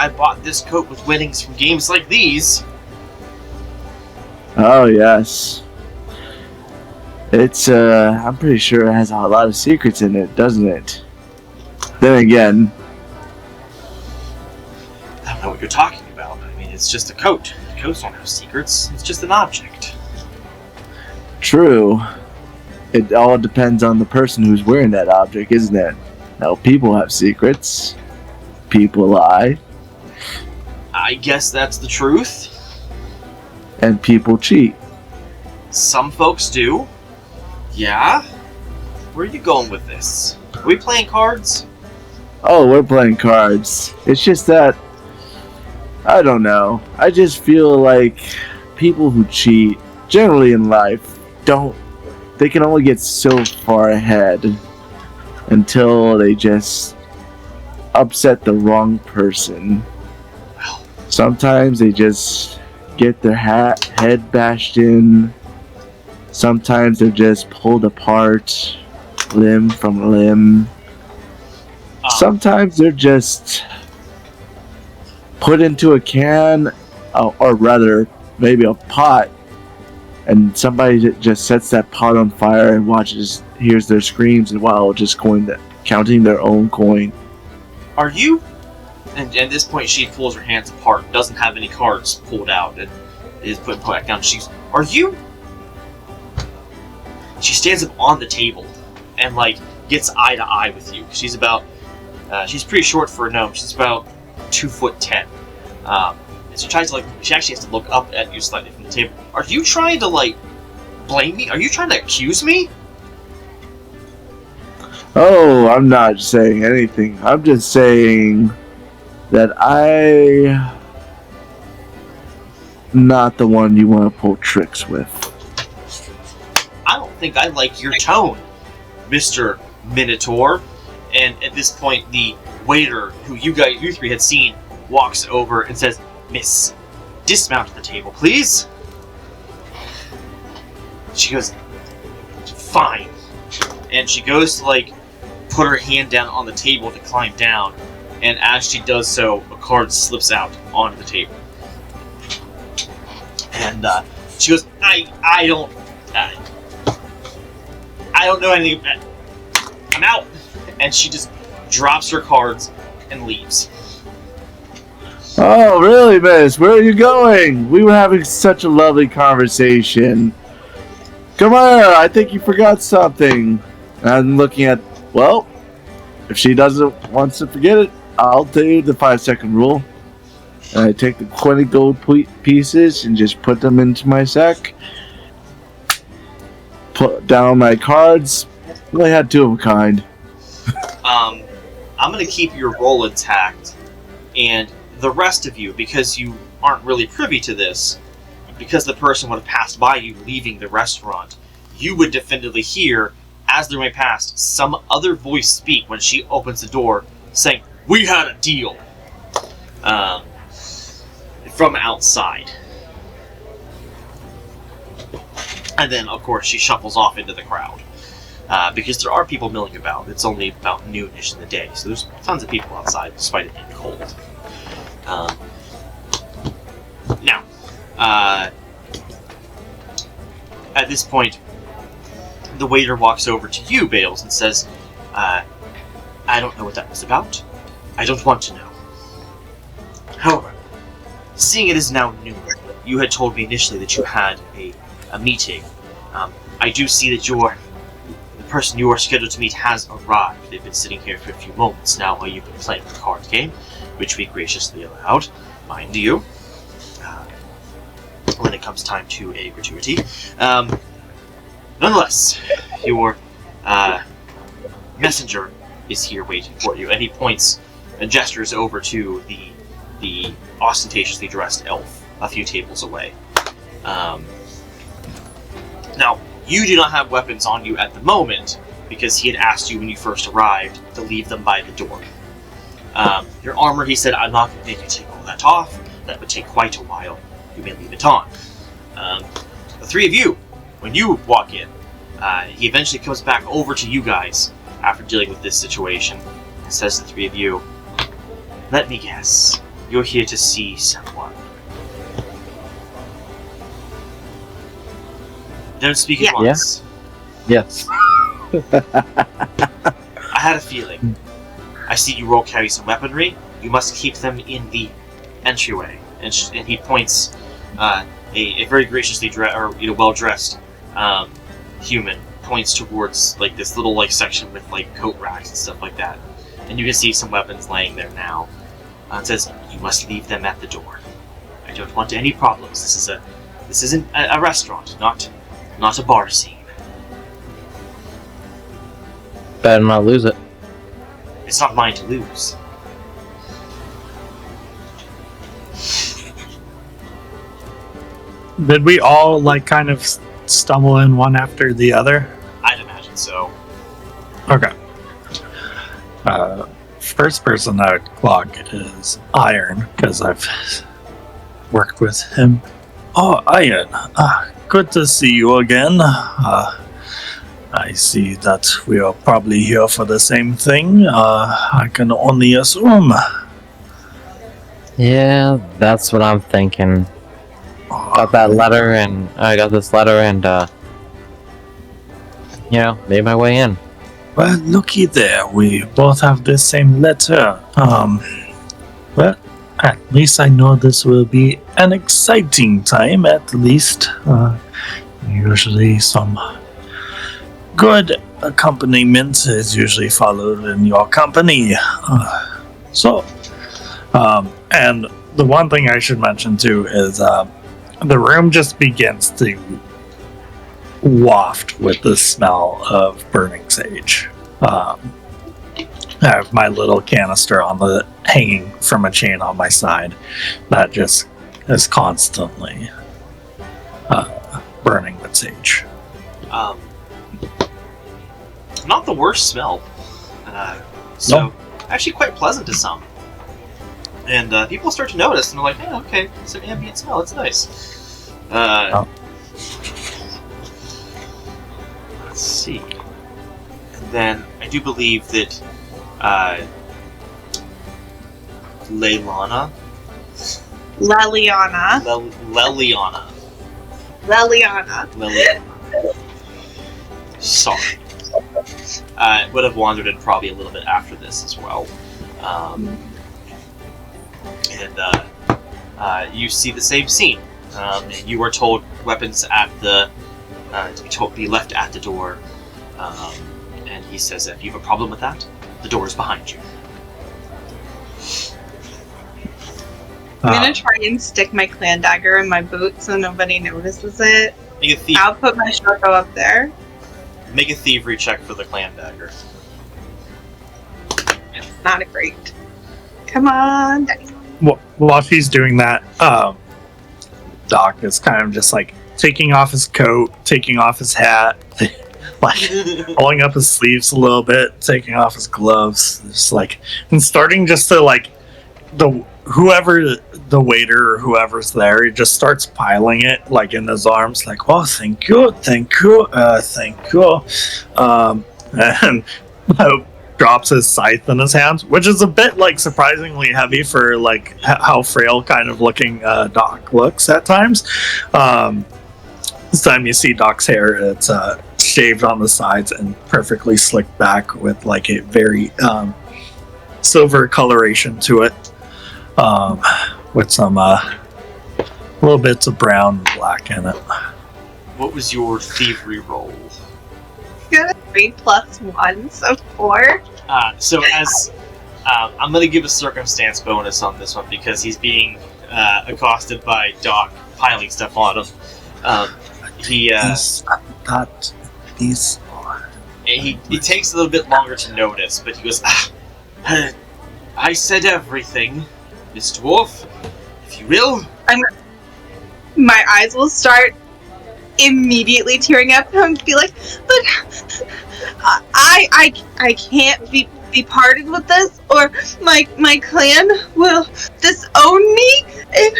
bought this coat with winnings from games like these. Oh yes. It's I'm pretty sure it has a lot of secrets in it, doesn't it? Then again, I don't know what you're talking about. I mean, it's just a coat. Coats don't have secrets. It's just an object. true. It all depends on the person who's wearing that object, isn't it? Now, people have secrets. People lie. I guess that's the truth. And people cheat. Some folks do. Yeah? Where are you going with this? Are we playing cards? Oh, we're playing cards. It's just that, I don't know. I just feel like people who cheat, generally in life, they can only get so far ahead until they just upset the wrong person. Sometimes they just get their head bashed in. Sometimes they're just pulled apart, limb from limb. Sometimes they're just put into a can, or rather, maybe a pot, and somebody just sets that pot on fire and hears their screams, and while just counting their own coin. Are you? And at this point, she pulls her hands apart, doesn't have any cards pulled out, and is put back down. Are you? She stands up on the table and gets eye to eye with you. She's pretty short for a gnome. She's about 2'10". And she tries to she actually has to look up at you slightly from the table. Are you trying to blame me? Are you trying to accuse me? Oh, I'm not saying anything. I'm just saying that I'm not the one you want to pull tricks with. I don't think I like your tone, Mr. Minotaur. And at this point, the waiter, who you three had seen, walks over and says, "Miss, dismount at the table, please." She goes, "Fine." And she goes to put her hand down on the table to climb down. And as she does so, a card slips out onto the table. And she goes, I don't know anything about that. I'm out." And she just drops her cards and leaves. Oh, really, miss? Where are you going? We were having such a lovely conversation. Come here, I think you forgot something. And I'm looking at, well, if she wants to forget it, I'll tell you the 5-second rule. And I take the 20 gold pieces and just put them into my sack. Put down my cards. Only had 2 of a kind. I'm going to keep your roll intact, and the rest of you, because you aren't really privy to this, because the person would have passed by you leaving the restaurant, you would definitively hear, as they went past, some other voice speak when she opens the door, saying, "We had a deal," from outside. And then, of course, she shuffles off into the crowd. Because there are people milling about. It's only about noonish in the day, so there's tons of people outside, despite it being cold. Now, at this point, the waiter walks over to you, Bales, and says, "I don't know what that was about. I don't want to know. However, seeing it is now noon, you had told me initially that you had a meeting. I do see that the person you are scheduled to meet has arrived. They've been sitting here for a few moments now while you've been playing the card game, which we graciously allowed, mind you, when it comes time to a gratuity. Nonetheless, your messenger is here waiting for you," and he points and gestures over to the ostentatiously dressed elf a few tables away. Now, you do not have weapons on you at the moment, because he had asked you when you first arrived to leave them by the door. Your armor, he said, I'm not going to make you take all that off. That would take quite a while. You may leave it on. The three of you, when you walk in, he eventually comes back over to you guys after dealing with this situation and says to the three of you, let me guess, you're here to see someone. Don't speak at once. Yes. I had a feeling. I see you all carry some weaponry. You must keep them in the entryway. And he points a very graciously well-dressed human points towards like this little like section with like coat racks and stuff like that. And you can see some weapons laying there now. It says you must leave them at the door. I don't want any problems. This isn't a restaurant, not a bar scene. Better not lose it. It's not mine to lose. Did we all like kind of stumble in one after the other? I'd imagine so. Okay. First person I would clock is Iron, because I've worked with him. Oh, Iron. Good to see you again. I see that we are probably here for the same thing. I can only assume. Yeah, that's what I'm thinking. Got that letter, and I got this letter, and made my way in. Well, looky there. We both have the same letter. Well, at least I know this will be an exciting time, at least. Usually some good accompaniment is usually followed in your company. And the one thing I should mention too is the room just begins to waft with the smell of burning sage. I have my little canister hanging from a chain on my side that just is constantly burning with sage. Not the worst smell. Actually quite pleasant to some. And people start to notice, and they're like, "Yeah, okay, it's an ambient smell. It's nice." Let's see. And then I do believe that Leliana. Sorry. Would have wandered in probably a little bit after this as well. You see the same scene. And you are told weapons at the to be left at the door. And he says, if you have a problem with that, the door is behind you. I'm gonna try and stick my clan dagger in my boot so nobody notices it. I'll put my shortbow up there. Make a thievery check for the clan dagger. It's not a great. Come on, dice. While she's doing that, Doc is kind of just like taking off his coat, taking off his hat, like pulling up his sleeves a little bit, taking off his gloves, just like, and starting just to like whoever the waiter or whoever's there, he just starts piling it like in his arms, like, oh, thank you, and drops his scythe in his hands, which is a bit like surprisingly heavy for like how frail kind of looking Doc looks at times. This time you see Doc's hair, it's shaved on the sides and perfectly slicked back with like a very silver coloration to it, with some little bits of brown and black in it. What was your thievery roll? Got a 3 + 1, so 4. So as I'm going to give a circumstance bonus on this one because he's being accosted by Doc piling stuff on him. He takes a little bit longer to notice, but he goes, I said everything, Miss Dwarf. If you will. My eyes will start immediately tearing up and be like, "But I can't be parted with this, or my clan will disown me, and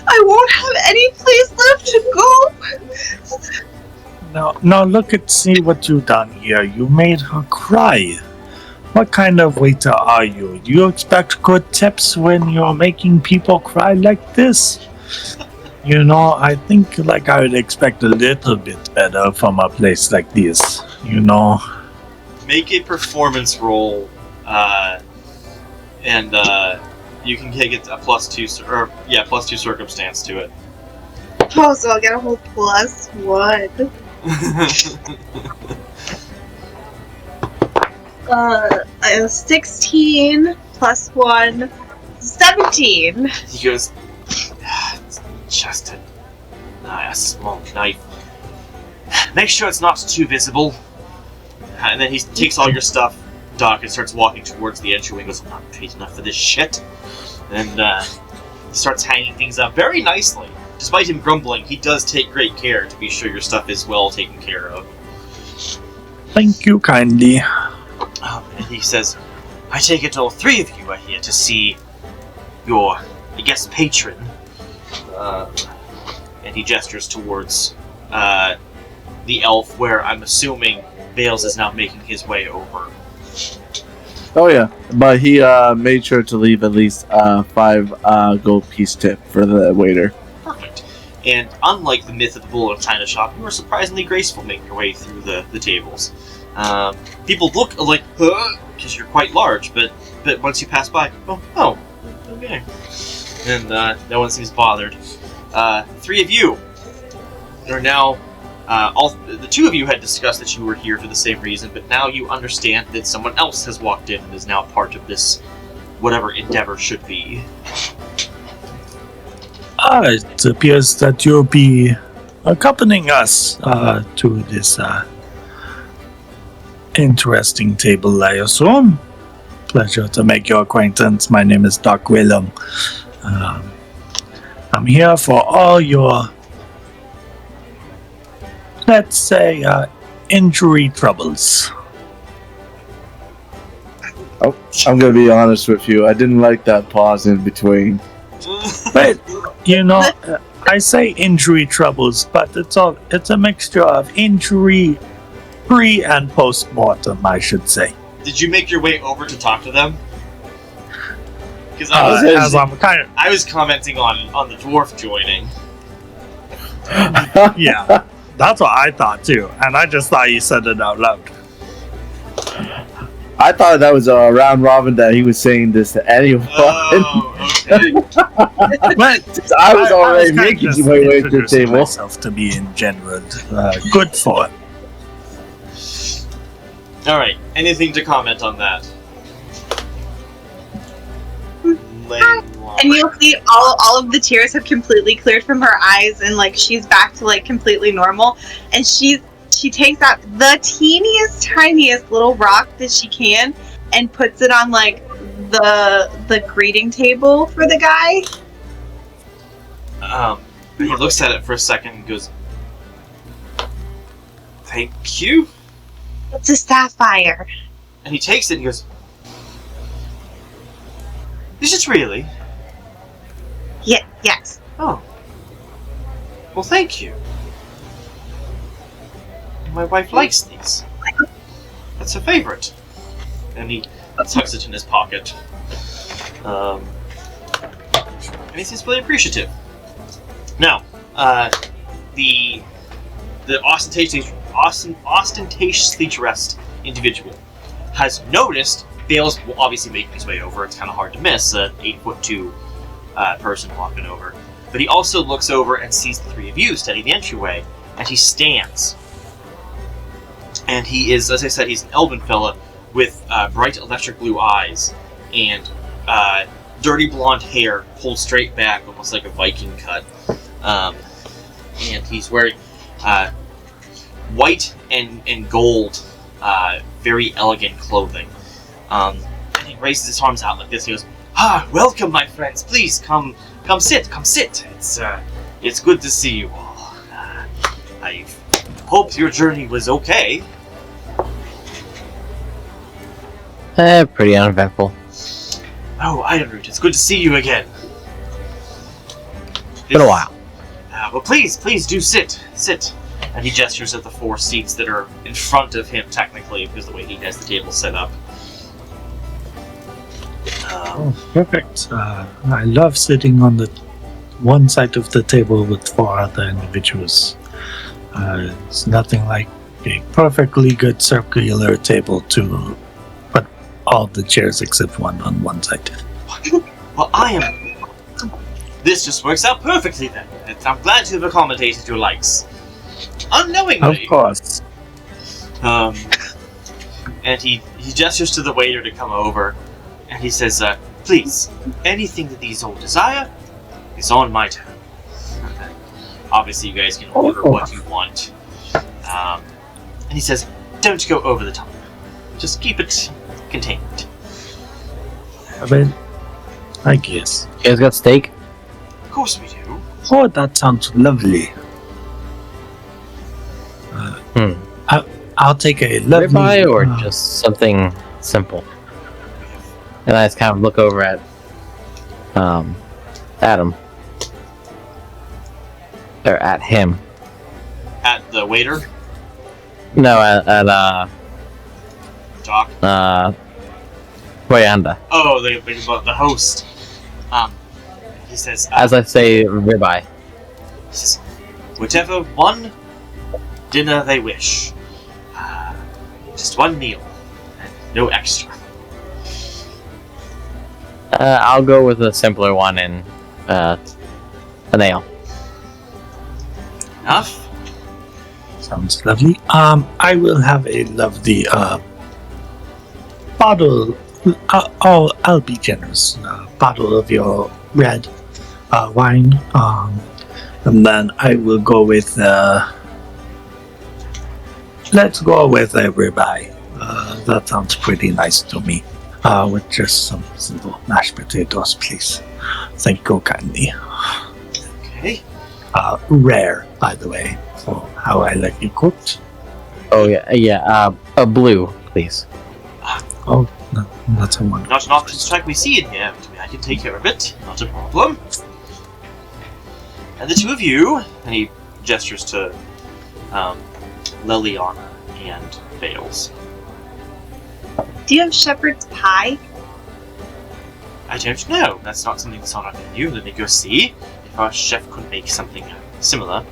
I won't have any place left to go." Now see what you've done here. You made her cry. What kind of waiter are you? Do you expect good tips when you're making people cry like this? I think I would expect a little bit better from a place like this. Make a performance roll, and you can get a +2 +2 circumstance to it. Oh, so I'll get a whole +1. 16 +1, 17. He goes, "It's just a small knife. Make sure it's not too visible." And then he takes all your stuff, Doc, and starts walking towards the entryway. He goes, "I'm not paid enough for this shit." And he starts hanging things up very nicely. Despite him grumbling, he does take great care to be sure your stuff is well taken care of. Thank you kindly. And he says, "I take it all three of you are here to see your, I guess, patron." And he gestures towards the elf, where I'm assuming Bales is now making his way over. Oh yeah, but he made sure to leave at least 5 gold piece tip for the waiter. Perfect. And unlike the myth of the bull in China shop, you are surprisingly graceful making your way through the tables. People look like, because you're quite large, but once you pass by, oh, okay. And no one seems bothered. Three of you are now, the two of you had discussed that you were here for the same reason, but now you understand that someone else has walked in and is now part of this, whatever endeavor should be. It appears that you'll be accompanying us to this interesting table, I assume. Pleasure to make your acquaintance. My name is Doc Willem. I'm here for all your, let's say, injury troubles. Oh, I'm gonna be honest with you. I didn't like that pause in between. But I say injury troubles, but it's a mixture of injury pre and post mortem, I should say. Did you make your way over to talk to them? Because I was commenting on the dwarf joining. Yeah, that's what I thought too, and I just thought you said it out loud. I thought that was a round robin that he was saying this to anyone. Oh, okay. But I was already making my way to the introducing table. myself to be in general good for it. Alright, anything to comment on that? And you'll see all of the tears have completely cleared from her eyes, and she's back to completely normal. And she takes out the teeniest, tiniest little rock that she can and puts it on the greeting table for the guy. He looks at it for a second and goes, "Thank you." It's a sapphire. And he takes it and he goes, "Is it really?" Yes. Oh. Well, thank you. My wife likes these. That's her favorite. And he tucks it in his pocket. And he seems really appreciative. Now, the ostentatiously dressed individual has noticed Bale's obviously making his way over. It's kind of hard to miss an 8'2" person walking over. But he also looks over and sees the three of you standing in the entryway, and he stands. And he is, as I said, he's an elven fella with bright electric blue eyes and dirty blonde hair pulled straight back, almost like a Viking cut. And he's wearing white and gold, very elegant clothing. And he raises his arms out like this. He goes, welcome, my friends. Please come sit. It's good to see you all. I hope your journey was okay. Pretty uneventful. Oh, Ironroot, it's good to see you again. Been a while. Well, please do sit. And he gestures at the 4 seats that are in front of him, technically, because the way he has the table set up. Perfect. I love sitting on the one side of the table with 4 other individuals. It's nothing like a perfectly good circular table to put all the chairs except one on one side. Well, this just works out perfectly then. I'm glad to have accommodated your likes. Unknowingly. Of course. And he gestures to the waiter to come over, and he says, please, anything that these all desire is on my tab. Obviously, you guys can order what you want. And he says, don't go over the top. Just keep it contained. I guess. You guys got steak? Of course we do. Oh, that sounds lovely. I'll take a lovely... Ribeye or just something simple? And I just kind of look over at Adam. Or at him. At the waiter? No, at Doc? Wayanda. Oh, the host. He says... As I say, ribeye. He says, whatever one dinner they wish. Just one meal. And no extra. I'll go with a simpler one and a nail. Enough? Sounds lovely. I will have a lovely bottle. I'll be generous. Bottle of your red wine. And then I will go with. Let's go with a ribeye. That sounds pretty nice to me. With just some simple mashed potatoes, please. Thank you kindly. Okay. Rare, by the way, for how I like it cooked. Oh yeah. A blue, please. Oh, no, that's a wonderful. Not an often strike we see in here, but I can take care of it. Not a problem. And the 2 of you, and he gestures to Liliana and Bales. Do you have shepherd's pie? I don't know. That's not something that's on our menu. Let me go see if our chef could make something similar.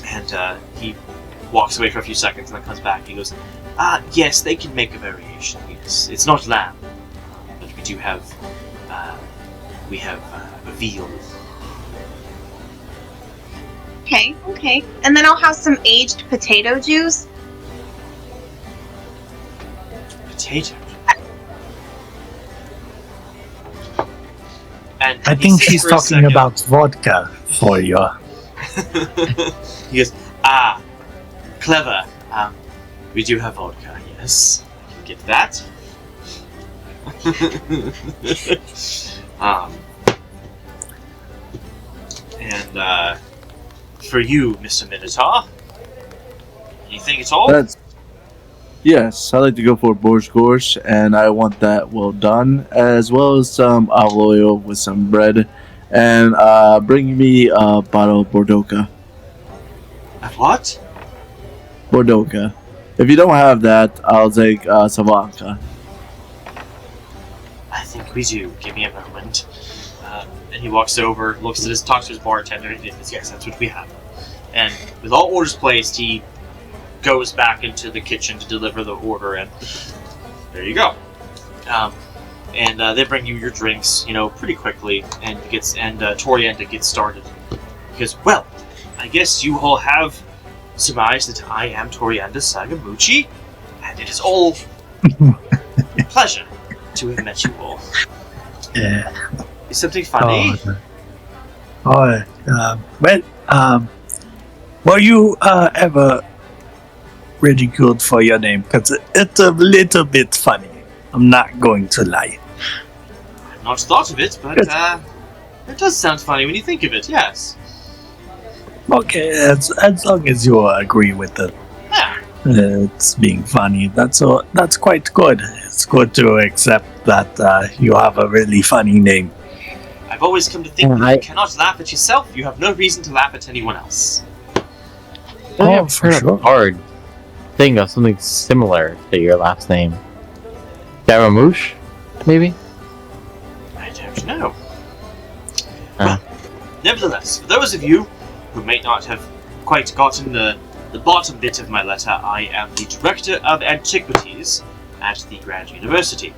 And he walks away for a few seconds and then comes back. He goes, yes, they can make a variation. Yes, it's not lamb, but we do have veal. Okay. And then I'll have some aged potato juice. Potato. And I think she's talking about vodka for you. He goes, clever. We do have vodka, yes. I can get that. And for you, Mr. Minotaur, anything at all? Yes, I like to go for borscht, and I want that well done, as well as some olive oil with some bread, and bring me a bottle of Bordeaux. What? Bordeaux. If you don't have that, I'll take Savanka. I think we do. Give me a moment. And he walks over, looks at talks to his bartender, and he says, yes, that's what we have. And with all orders placed, he goes back into the kitchen to deliver the order, and there you go. And they bring you your drinks, pretty quickly, and Torianda gets started. Because, well, I guess you all have surmised that I am Torianda Sagamuchi, and it is all a pleasure to have met you all. Yeah. Is something funny? Were you ever ridiculed for your name? Because it's a little bit funny. I'm not going to lie. I've not thought of it, but it does sound funny when you think of it, yes. Okay, as long as you agree with it, Yeah. it's being funny. That's quite good. It's good to accept that you have a really funny name. I've always come to think Yeah, that I- you cannot laugh at yourself. You have no reason to laugh at anyone else. I Oh, have for heard a sure. bard think of something similar to your last name. Garamouche, maybe? I don't know. Uh. Well, nevertheless, for those of you who may not have quite gotten the bottom bit of my letter, I am the Director of Antiquities at the Grand University.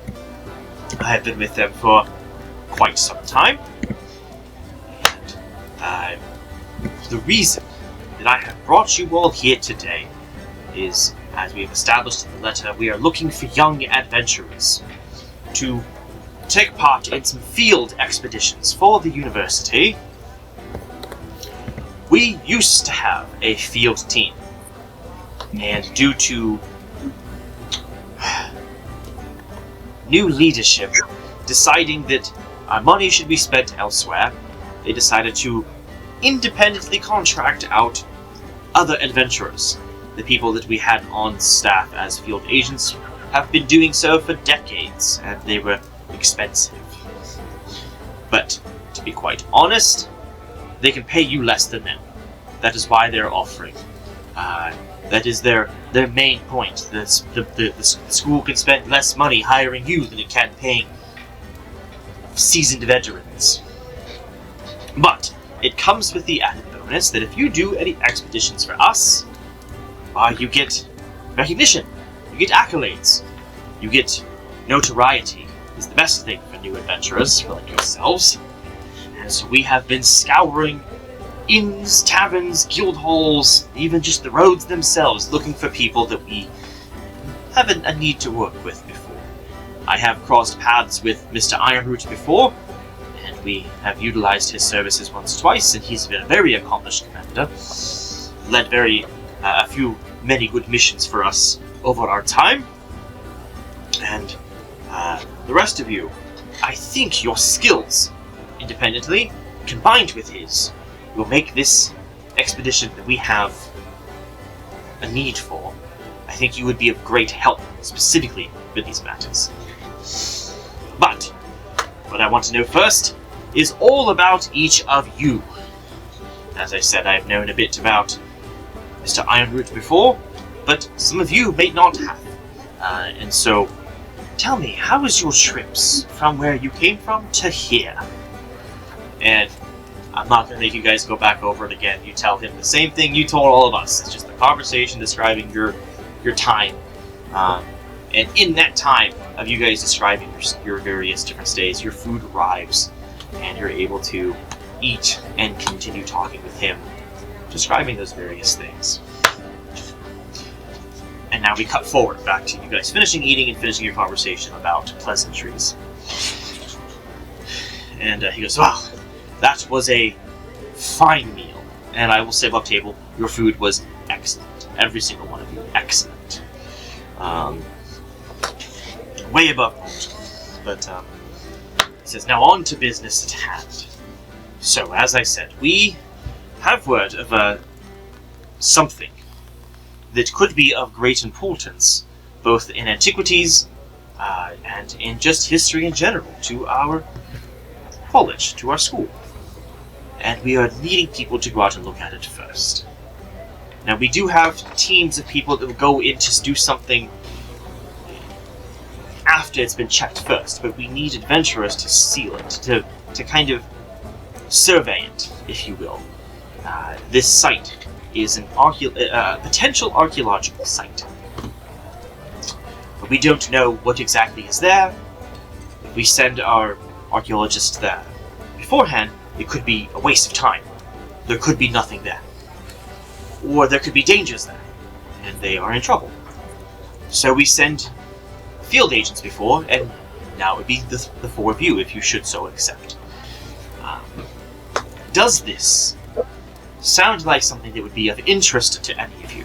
I have been with them for quite some time, and the reason that I have brought you all here today is, as we have established in the letter, we are looking for young adventurers to take part in some field expeditions for the university. We used to have a field team, and due to new leadership deciding that our money should be spent elsewhere, they decided to independently contract out other adventurers. The people that we had on staff as field agents have been doing so for decades, and they were expensive. But to be quite honest, they can pay you less than them. That is why they're offering. That is their main point. The school can spend less money hiring you than it can paying seasoned veterans. But it comes with the added bonus that if you do any expeditions for us, you get recognition, you get accolades, you get notoriety. Is the best thing for new adventurers like yourselves. And so we have been scouring inns, taverns, guild halls, even just the roads themselves, looking for people that we have a need to work with before. I have crossed paths with Mr. Ironroot before, and we have utilized his services once or twice, and he's been a very accomplished commander. Led many good missions for us over our time. And the rest of you, I think your skills, independently, combined with his, will make this expedition that we have a need for. I think you would be of great help, specifically with these matters. But what I want to know first is all about each of you. As I said, I've known a bit about Mr. Ironroot before, but some of you may not have. And so, tell me, how was your trips from where you came from to here? And I'm not going to make you guys go back over it again. You tell him the same thing you told all of us. It's just a conversation describing your time. And in that time of you guys describing your various different stays, your food arrives, and you're able to eat and continue talking with him, describing those various things. And now we cut forward back to you guys finishing eating and finishing your conversation about pleasantries. And he goes, "Wow, that was a fine meal. And I will say above table, your food was excellent. Every single one of you, excellent. Way above board." But he says, "Now on to business at hand. So, as I said, we have word of something that could be of great importance, both in antiquities and in just history in general, to our college, to our school. And we are needing people to go out and look at it first. Now, we do have teams of people that will go in to do something after it's been checked first, but we need adventurers to seal it, to kind of survey it, if you will. This site is a potential archaeological site. But we don't know what exactly is there. If we send our archaeologists there beforehand, it could be a waste of time. There could be nothing there. Or there could be dangers there, and they are in trouble. So we send field agents before, and now it would be the four of you, if you should so accept. Does this sound like something that would be of interest to any of you?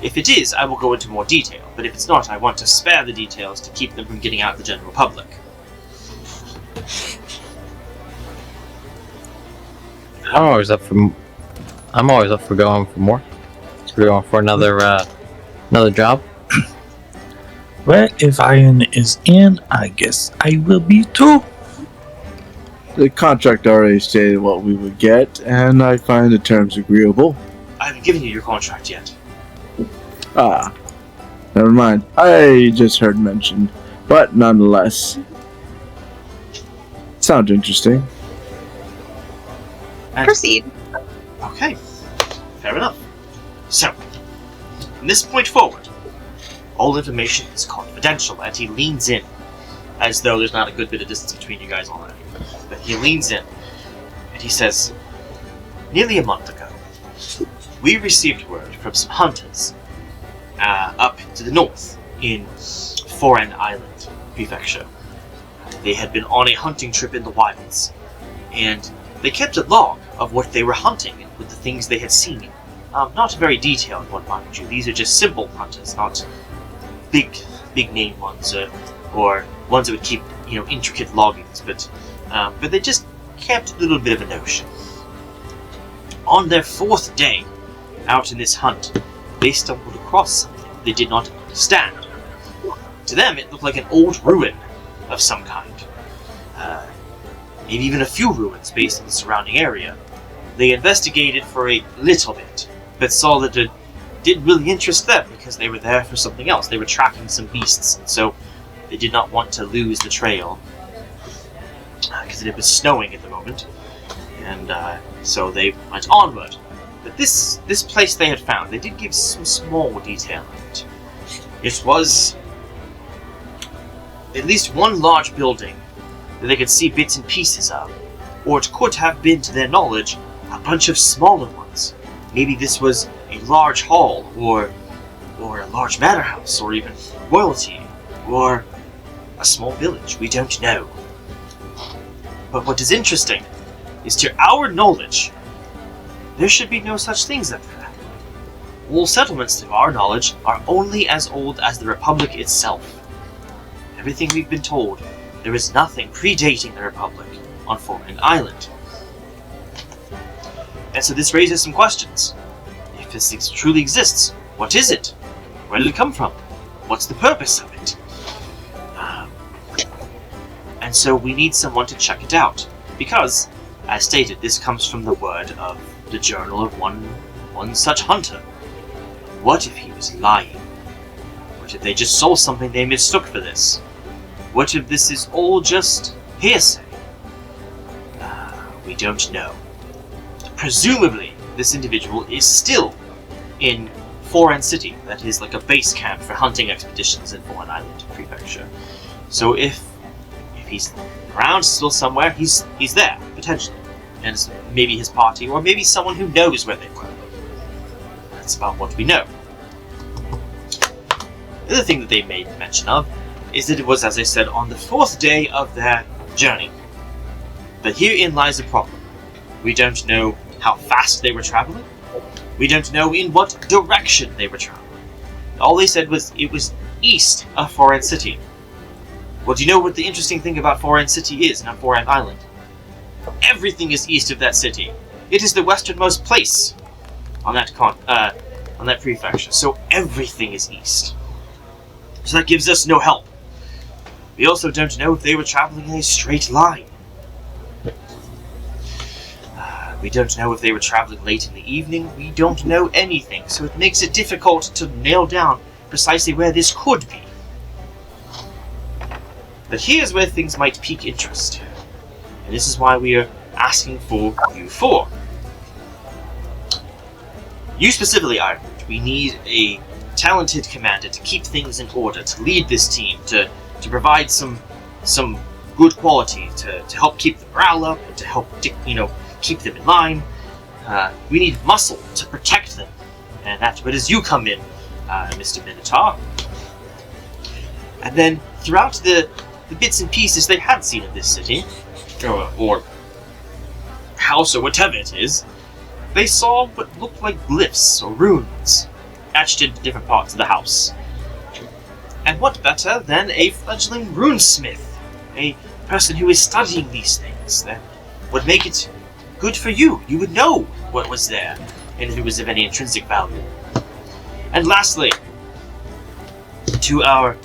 If it is, I will go into more detail, but if it's not, I want to spare the details to keep them from getting out to the general public. How is that from I'm always up for going for more. For going for another job. Well, if Iron is in, I guess I will be too. The contract already stated what we would get, and I find the terms agreeable. I haven't given you your contract yet. Ah, never mind. I just heard mentioned, but nonetheless, sounds interesting. And- Proceed. Okay, fair enough. So, from this point forward, all information is confidential, and he leans in, as though there's not a good bit of distance between you guys already. But he leans in, and he says, nearly a month ago, we received word from some hunters up to the north in Foreign Island Prefecture. They had been on a hunting trip in the wilds, and they kept a log of what they were hunting and with the things they had seen. Not a very detailed one, mind you. These are just simple hunters, not big name ones, or ones that would keep, intricate loggings. But they just kept a little bit of a notion. On their 4th day out in this hunt, they stumbled across something they did not understand. To them, it looked like an old ruin of some kind. Maybe even a few ruins based on the surrounding area. They investigated for a little bit, but saw that it didn't really interest them because they were there for something else. They were tracking some beasts, and so they did not want to lose the trail because it was snowing at the moment, and so they went onward. But this place they had found, they did give some small detail on it. It was at least one large building that they could see bits and pieces of, or it could have been, to their knowledge, a bunch of smaller ones. Maybe this was a large hall, or a large manor house, or even royalty, or a small village. We don't know. But what is interesting is, to our knowledge, there should be no such things up there. All settlements, to our knowledge, are only as old as the Republic itself. Everything we've been told, there is nothing predating the Republic on Foreign Island. And so this raises some questions. If this thing truly exists, what is it? Where did it come from? What's the purpose of it? And so we need someone to check it out. Because, as stated, this comes from the word of the journal of one such hunter. What if he was lying? What if they just saw something they mistook for this? What if this is all just hearsay? We don't know. Presumably, this individual is still in Foreign City. That is like a base camp for hunting expeditions in Foreign Island Prefecture. So if he's around still somewhere, he's there, potentially. And it's maybe his party, or maybe someone who knows where they were. That's about what we know. The other thing that they made mention of is that it was, as I said, on the 4th day of their journey. But herein lies a problem. We don't know how fast they were traveling. We don't know in what direction they were traveling. All they said was it was east of Foreign City. Well, do you know what the interesting thing about Foreign City is on Foreign Island? Everything is east of that city. It is the westernmost place on that prefecture. So everything is east. So that gives us no help. We also don't know if they were traveling in a straight line. We don't know if they were traveling late in the evening. We don't know anything, so it makes it difficult to nail down precisely where this could be. But here's where things might pique interest. And this is why we are asking for you four. You specifically, Iron. We need a talented commander to keep things in order, to lead this team, to provide some good quality, to help keep the morale up, and to help keep them in line. We need muscle to protect them, and that's where does you come in, Mr. Minotaur. And then throughout the bits and pieces they had seen of this city, or house, or whatever it is, they saw what looked like glyphs or runes etched into different parts of the house. And what better than a fledgling runesmith, a person who is studying these things, that would make it good for you. You would know what was there. and if it was of any intrinsic value. And lastly, to our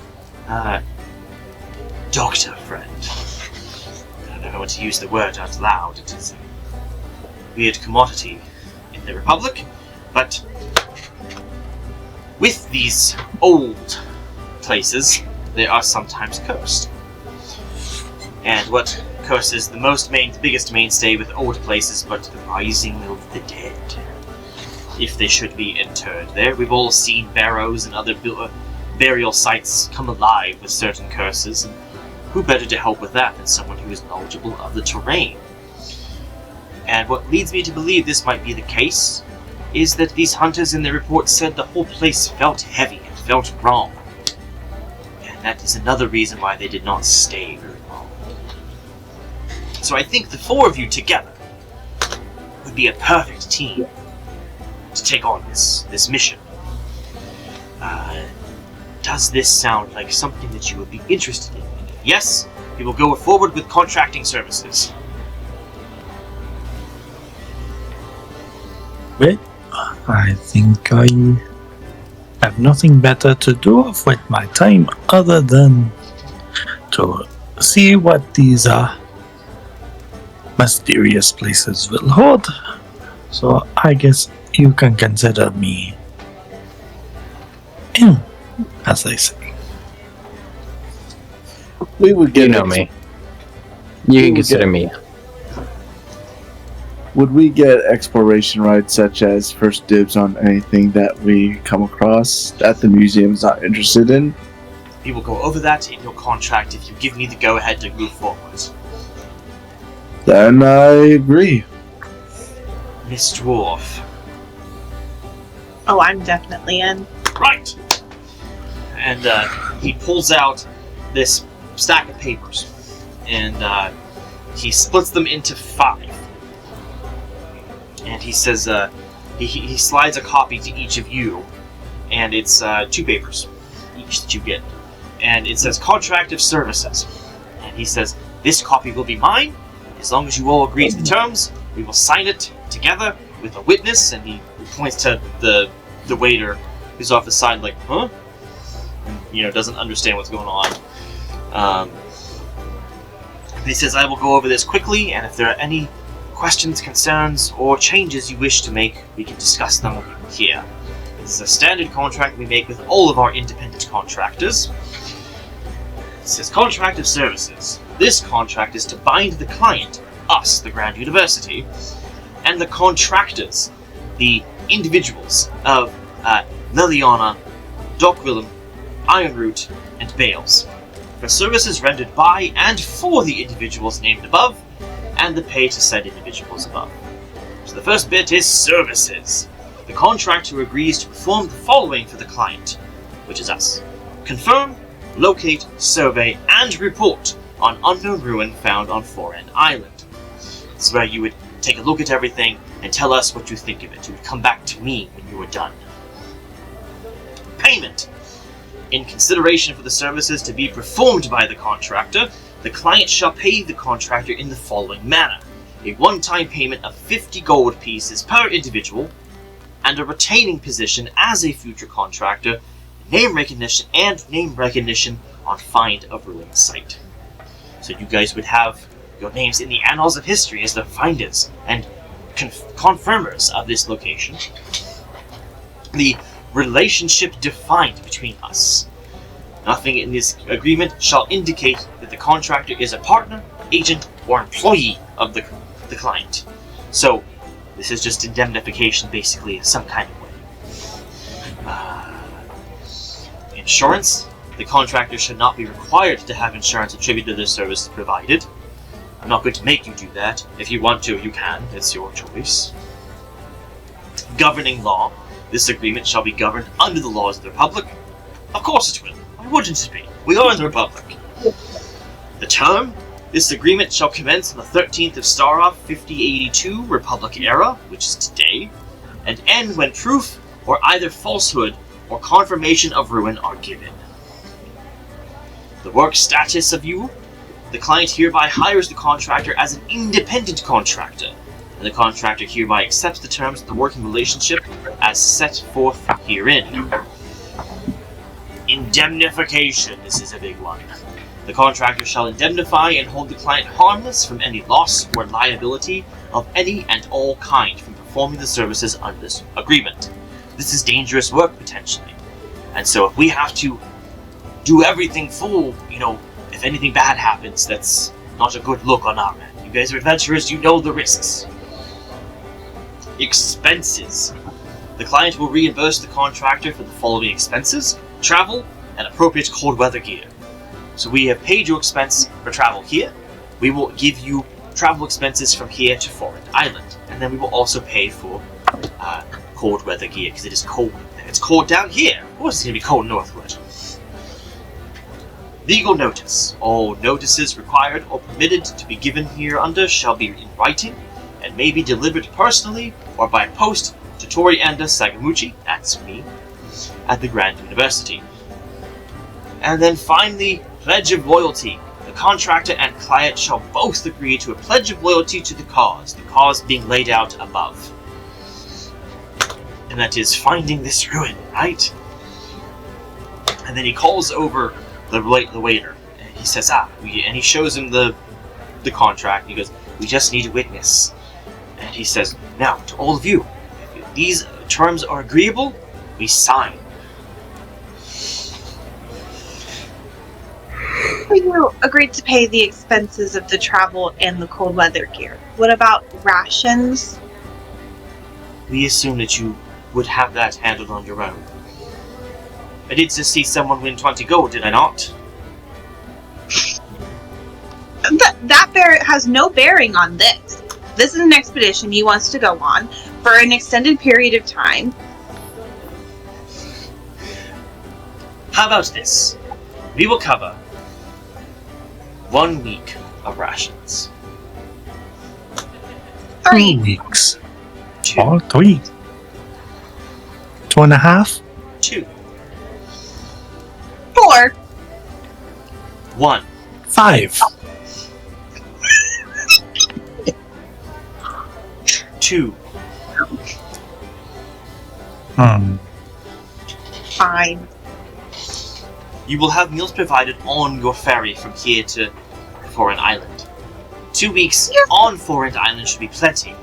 doctor friend. I don't know how to use the word out loud. It is a weird commodity in the Republic, but with these old places, they are sometimes cursed. And what curses the biggest mainstay with old places but the rising of the dead, if they should be interred there? We've all seen barrows and other burial sites come alive with certain curses, and who better to help with that than someone who is knowledgeable of the terrain? And what leads me to believe this might be the case is that these hunters in their report said the whole place felt heavy and felt wrong. And that is another reason why they did not stay very long. So I think the four of you together would be a perfect team to take on this mission. Does this sound like something that you would be interested in? Yes, we will go forward with contracting services. Well, I think I have nothing better to do with my time other than to see what these mysterious places will hold. So I guess you can consider me in, as they say. We would get You know me. You can consider me. Would we get exploration rights, such as first dibs on anything that we come across that the museum's not interested in? We will go over that in your contract if you give me the go-ahead to move forward. Then I agree. Miss Dwarf. Oh, I'm definitely in. Right! And he pulls out this stack of papers, and he splits them into 5. And he says, he slides a copy to each of you, and it's 2 papers each that you get. And it says Contract of Services. And he says, this copy will be mine. As long as you all agree to the terms, we will sign it together with a witness. And he points to the waiter who's off the side like, huh? And, doesn't understand what's going on. He says, I will go over this quickly, and if there are any questions, concerns, or changes you wish to make, we can discuss them here. This is a standard contract we make with all of our independent contractors. It says Contract of Services. This contract is to bind the client, us, the Grand University, and the contractors, the individuals of Liliana, Doc Willem, Ironroot, and Bales, for services rendered by and for the individuals named above, and the pay to said individuals above. So the first bit is services. The contractor agrees to perform the following for the client, which is us. Confirm, locate, survey, and report on unknown ruin found on Foreign Island. This is where you would take a look at everything and tell us what you think of it. You would come back to me when you were done. Payment. In consideration for the services to be performed by the contractor, the client shall pay the contractor in the following manner: a one-time payment of 50 gold pieces per individual, and a retaining position as a future contractor, name recognition on find of ruined site. So you guys would have your names in the annals of history as the finders and confirmers of this location. The relationship defined between us. Nothing in this agreement shall indicate that the contractor is a partner, agent, or employee of the client. So, this is just indemnification, basically, in some kind of way. Insurance. The contractor should not be required to have insurance attributed to the service provided. I'm not going to make you do that. If you want to, you can. It's your choice. Governing law. This agreement shall be governed under the laws of the Republic. Of course it will. Why wouldn't it be? We are in the Republic. The term. This agreement shall commence on the 13th of Starov 5082 Republic era, which is today, and end when proof or either falsehood or confirmation of ruin are given. The work status of you. The client hereby hires the contractor as an independent contractor, and the contractor hereby accepts the terms of the working relationship as set forth herein. Indemnification. This is a big one. The contractor shall indemnify and hold the client harmless from any loss or liability of any and all kind from performing the services under this agreement. This is dangerous work, potentially. And so if we have to do everything full, if anything bad happens, that's not a good look on our end. You guys are adventurers, you know the risks. Expenses. The client will reimburse the contractor for the following expenses: travel and appropriate cold weather gear. So we have paid your expense for travel here. We will give you travel expenses from here to Foreign Island. And then we will also pay for cold weather gear, because it is cold there. It's cold down here. Of course it's going to be cold northward. Legal notice. All notices required or permitted to be given hereunder shall be in writing and may be delivered personally or by post to Torianda Sagamuchi, that's me, at the Grand University. And then finally, pledge of loyalty. The contractor and client shall both agree to a pledge of loyalty to the cause being laid out above. And that is finding this ruin, right? And then he calls over the waiter. And he says, and he shows him the contract. He goes, we just need a witness. And he says, now, to all of you, if these terms are agreeable, we sign. You agreed to pay the expenses of the travel and the cold weather gear. What about rations? We assume that you would have that handled on your own. I did just see someone win 20 gold, did I not? That has no bearing on this. This is an expedition he wants to go on for an extended period of time. How about this? We will cover 1 week of rations. 3 2 weeks. 2. Or 3. 2.5. 2. 4. 1. 5. 2. 5. You will have meals provided on your ferry from here to Foreign Island. 2 weeks on Foreign Island should be plenty.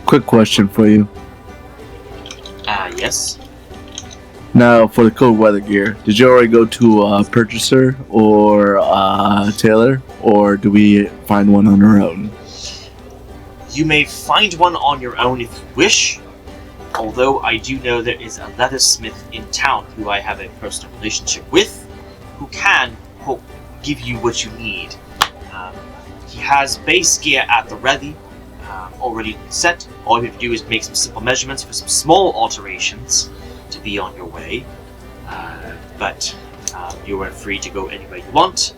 Quick question for you. Yes. Now, for the cold weather gear, did you already go to a purchaser or a tailor, or do we find one on our own? You may find one on your own if you wish, although I do know there is a leathersmith in town who I have a personal relationship with, who can give you what you need. He has base gear at the ready, already set. All you have to do is make some simple measurements for some small alterations to be on your way, but you are free to go anywhere you want.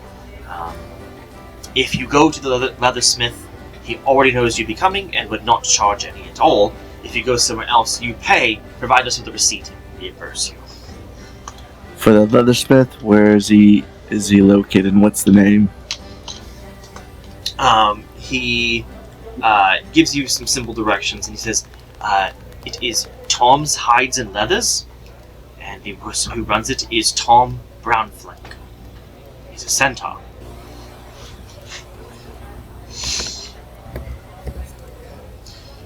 If you go to the leathersmith, he already knows you'd be coming and would not charge any at all. If you go somewhere else, you pay, provide us with a receipt, and reimburse you. For the leathersmith, where is he located, and what's the name? He gives you some simple directions, and he says, it is Tom's Hides and Leathers, and the person who runs it is Tom Brownflank. He's a centaur.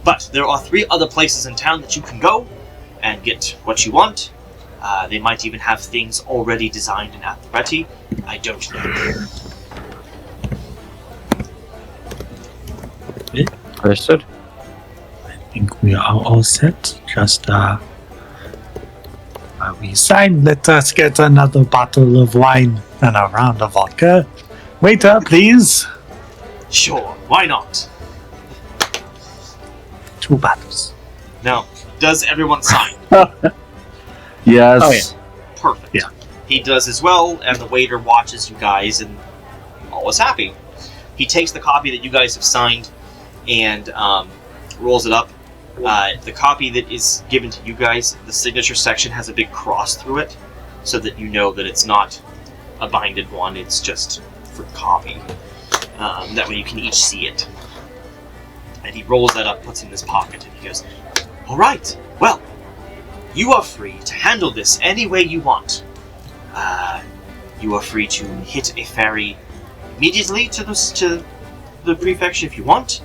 But there are 3 other places in town that you can go and get what you want. They might even have things already designed and at the ready. I don't know. Understood. I think we are all set. Just we sign. Let us get another bottle of wine and a round of vodka. Waiter, please. Sure, why not? 2 bottles. Now, does everyone sign? Yes. Oh, yeah. Perfect. Yeah. He does as well, and the waiter watches you guys, and all is happy. He takes the copy that you guys have signed and rolls it up. The copy that is given to you guys, the signature section has a big cross through it, so that you know that it's not a binded one, it's just for copy. That way you can each see it. And he rolls that up, puts it in his pocket, and he goes, "Alright, well, you are free to handle this any way you want. You are free to hit a ferry immediately to the prefecture if you want.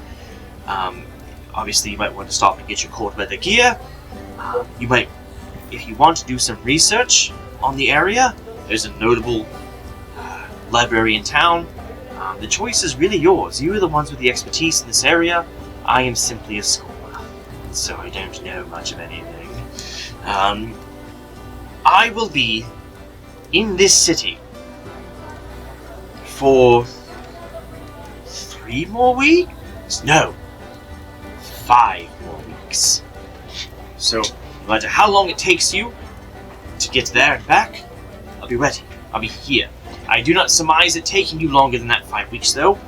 Obviously, you might want to stop and get your cold weather gear. You might, if you want, do some research on the area. There's a notable library in town. The choice is really yours. You are the ones with the expertise in this area. I am simply a scholar, so I don't know much of anything. I will be in this city for 3 more weeks? No, 5 more weeks. So, no matter how long it takes you to get there and back, I'll be ready. I'll be here. I do not surmise it taking you longer than that 5 weeks, though.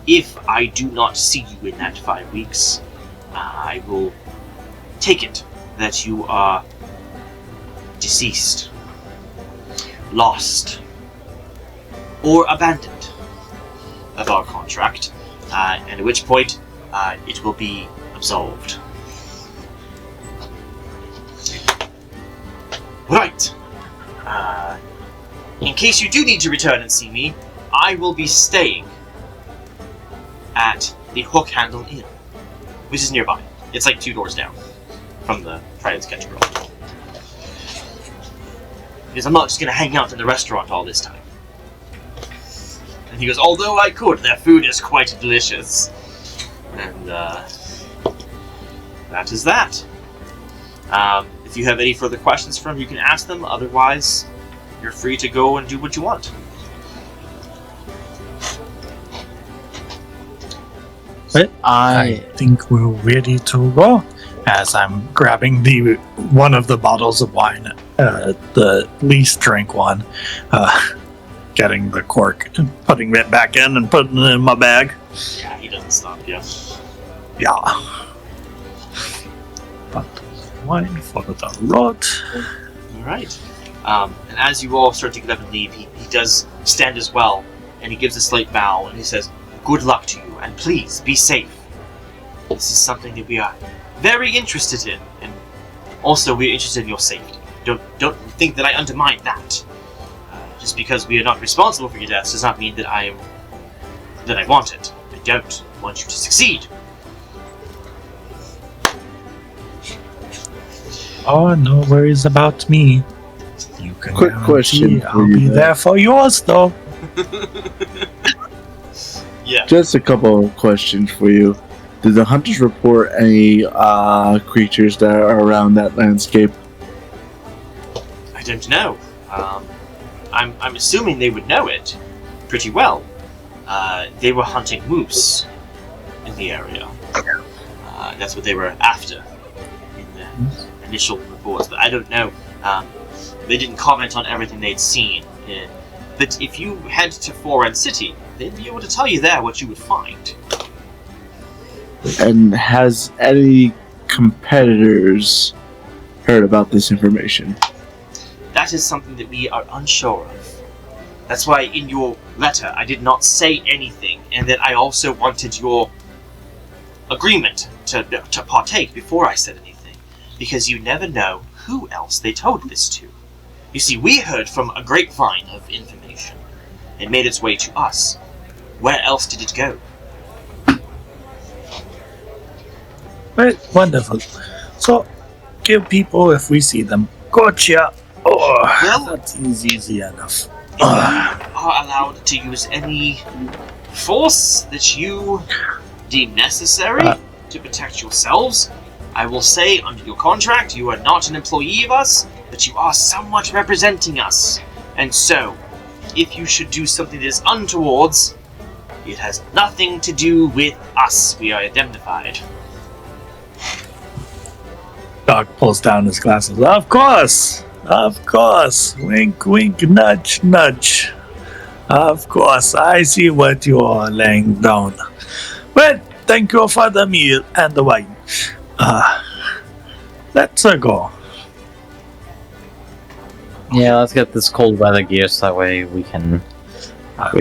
If I do not see you in that 5 weeks, I will take it that you are deceased, lost, or abandoned of our contract, and at which point it will be absolved. Right. In case you do need to return and see me, I will be staying at the Hook Handle Inn, which is nearby. It's like 2 doors down from the Friday Sketch Girl. Because I'm not just going to hang out in the restaurant all this time. And he goes, although I could, their food is quite delicious. And that is that. If you have any further questions for him, you can ask them. Otherwise, you're free to go and do what you want. But I think we're ready to go. As I'm grabbing one of the bottles of wine, the least drink one, getting the cork and putting it back in and putting it in my bag. Yeah, he doesn't stop you. Yeah. But wine for the road. Alright. And as you all start to get up and leave, he does stand as well, and he gives a slight bow, and he says, good luck to you, and please, be safe. This is something that we are very interested in, and also we're interested in your safety. Don't think that I undermine that. Just because we are not responsible for your deaths does not mean that I want it. I don't want you to succeed. Oh, no worries about me. You can Quick question I'll be there for yours, though. Yeah. Just a couple of questions for you. Did the hunters report any creatures that are around that landscape? I don't know. I'm assuming they would know it pretty well. They were hunting moose in the area. That's what they were after in the initial reports, but I don't know. They didn't comment on everything they'd seen. But if you head to Foreign City, they'd be able to tell you there what you would find. And has any competitors heard about this information? That is something that we are unsure of. That's why in your letter I did not say anything, and that I also wanted your agreement to partake before I said anything, because you never know who else they told this to. You see, we heard from a grapevine of information. It made its way to us. Where else did it go? Right, wonderful. So, kill people if we see them. Gotcha. Oh, Well, that's easy enough. You are allowed to use any force that you deem necessary to protect yourselves. I will say, under your contract, you are not an employee of us, but you are somewhat representing us. And so, if you should do something that is untowards, it has nothing to do with us. We are indemnified. Dog pulls down his glasses. Of course. Wink, wink, nudge, nudge. Of course, I see what you are laying down. Well, thank you for the meal and the wine. Let's go. Yeah, let's get this cold weather gear so that way we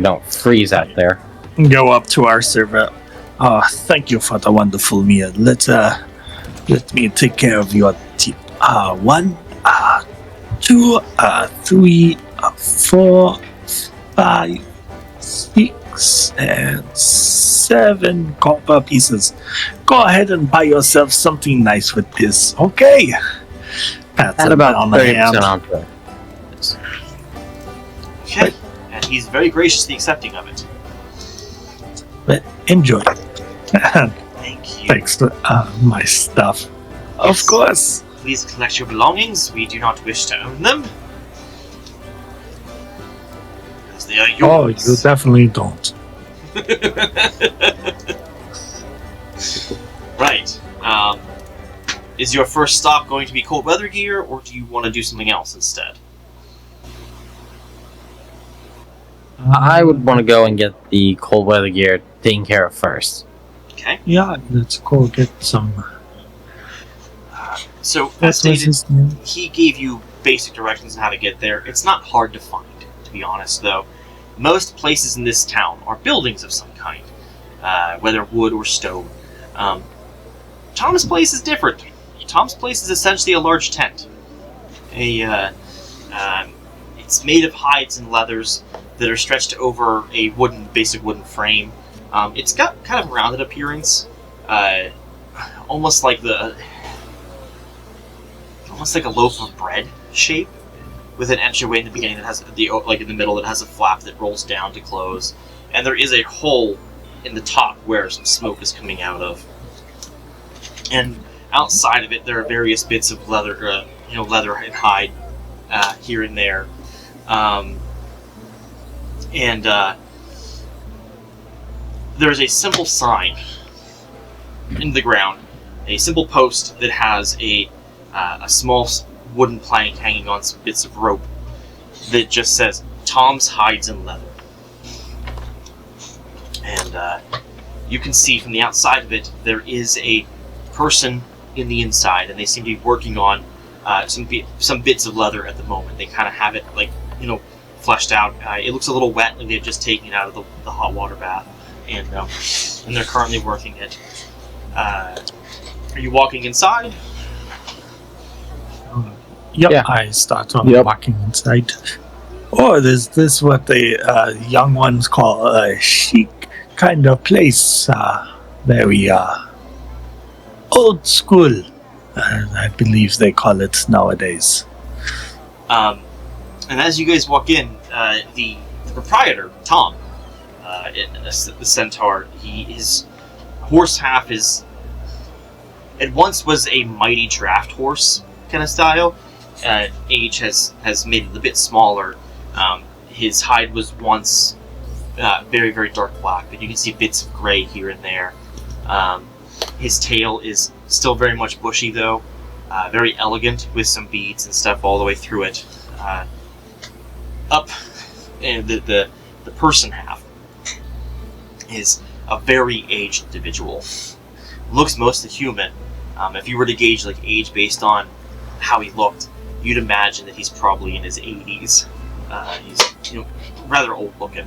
don't freeze out there. Go up to our servant. Thank you for the wonderful meal. Let me take care of your tip. 1, 2, 3, 4, 5, 6, and 7 copper pieces. Go ahead and buy yourself something nice with this, okay? Pats At him about on the 30% hand. onto it. Okay. And he's very graciously accepting of it. But enjoy. Thank you. Thanks to my stuff. Of Yes. course. Please collect your belongings. We do not wish to own them. As they are Oh, yours. you definitely don't. Right. Is your first stop going to be cold weather gear, or do you want to do something else instead? I would want to go and get the cold weather gear taken care of first. Okay. Yeah, let's go get some. So, What as was stated, his name? he gave you basic directions on how to get there. It's not hard to find, to be honest, though. Most places in this town are buildings of some kind, whether wood or stone. Tom's place is different. Tom's place is essentially a large tent. It's made of hides and leathers that are stretched over a basic wooden frame. It's got kind of a rounded appearance, almost like a loaf of bread shape, with an entryway in the beginning that has in the middle that has a flap that rolls down to close, and there is a hole in the top where some smoke is coming out of. And outside of it, there are various bits of leather, leather and hide here and there. There's a simple sign in the ground, a simple post that has a small wooden plank hanging on some bits of rope that just says Tom's Hides and Leather. And you can see from the outside of it there is a person in the inside, and they seem to be working on some bits of leather at the moment. They kind of have it fleshed out. It looks a little wet, like they've just taken it out of the hot water bath, and they're currently working it. Are you walking inside? Yep, Yeah. I start Yep. walking inside. Oh, is this what the young ones call a chic kind of place? Very old school, I believe they call it nowadays. And as you guys walk in, the proprietor, Tom, the centaur, his horse half is. It once was a mighty draft horse kind of style. Age has made it a bit smaller. His hide was once very, very dark black, but you can see bits of gray here and there. His tail is still very much bushy, though. Very elegant, with some beads and stuff all the way through it. Up, and the person half is a very aged individual. Looks mostly human. If you were to gauge age based on how he looked, you'd imagine that he's probably in his 80s. He's rather old looking.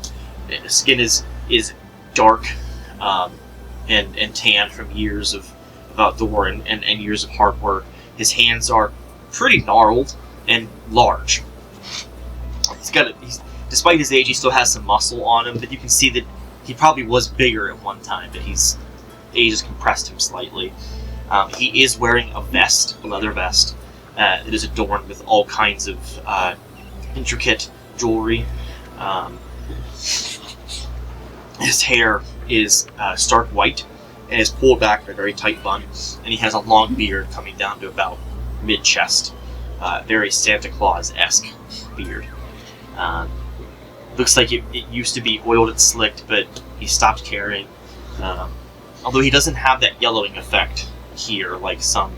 The skin is dark and tan from years of outdoor and years of hard work. His hands are pretty gnarled and large. Despite his age, he still has some muscle on him, but you can see that he probably was bigger at one time, but age has compressed him slightly. He is wearing a leather vest, that is adorned with all kinds of intricate jewelry. His hair is stark white and is pulled back in a very tight bun, and he has a long beard coming down to about mid-chest. Very Santa Claus-esque beard. Looks like it used to be oiled and slicked, but he stopped caring. Although he doesn't have that yellowing effect here like some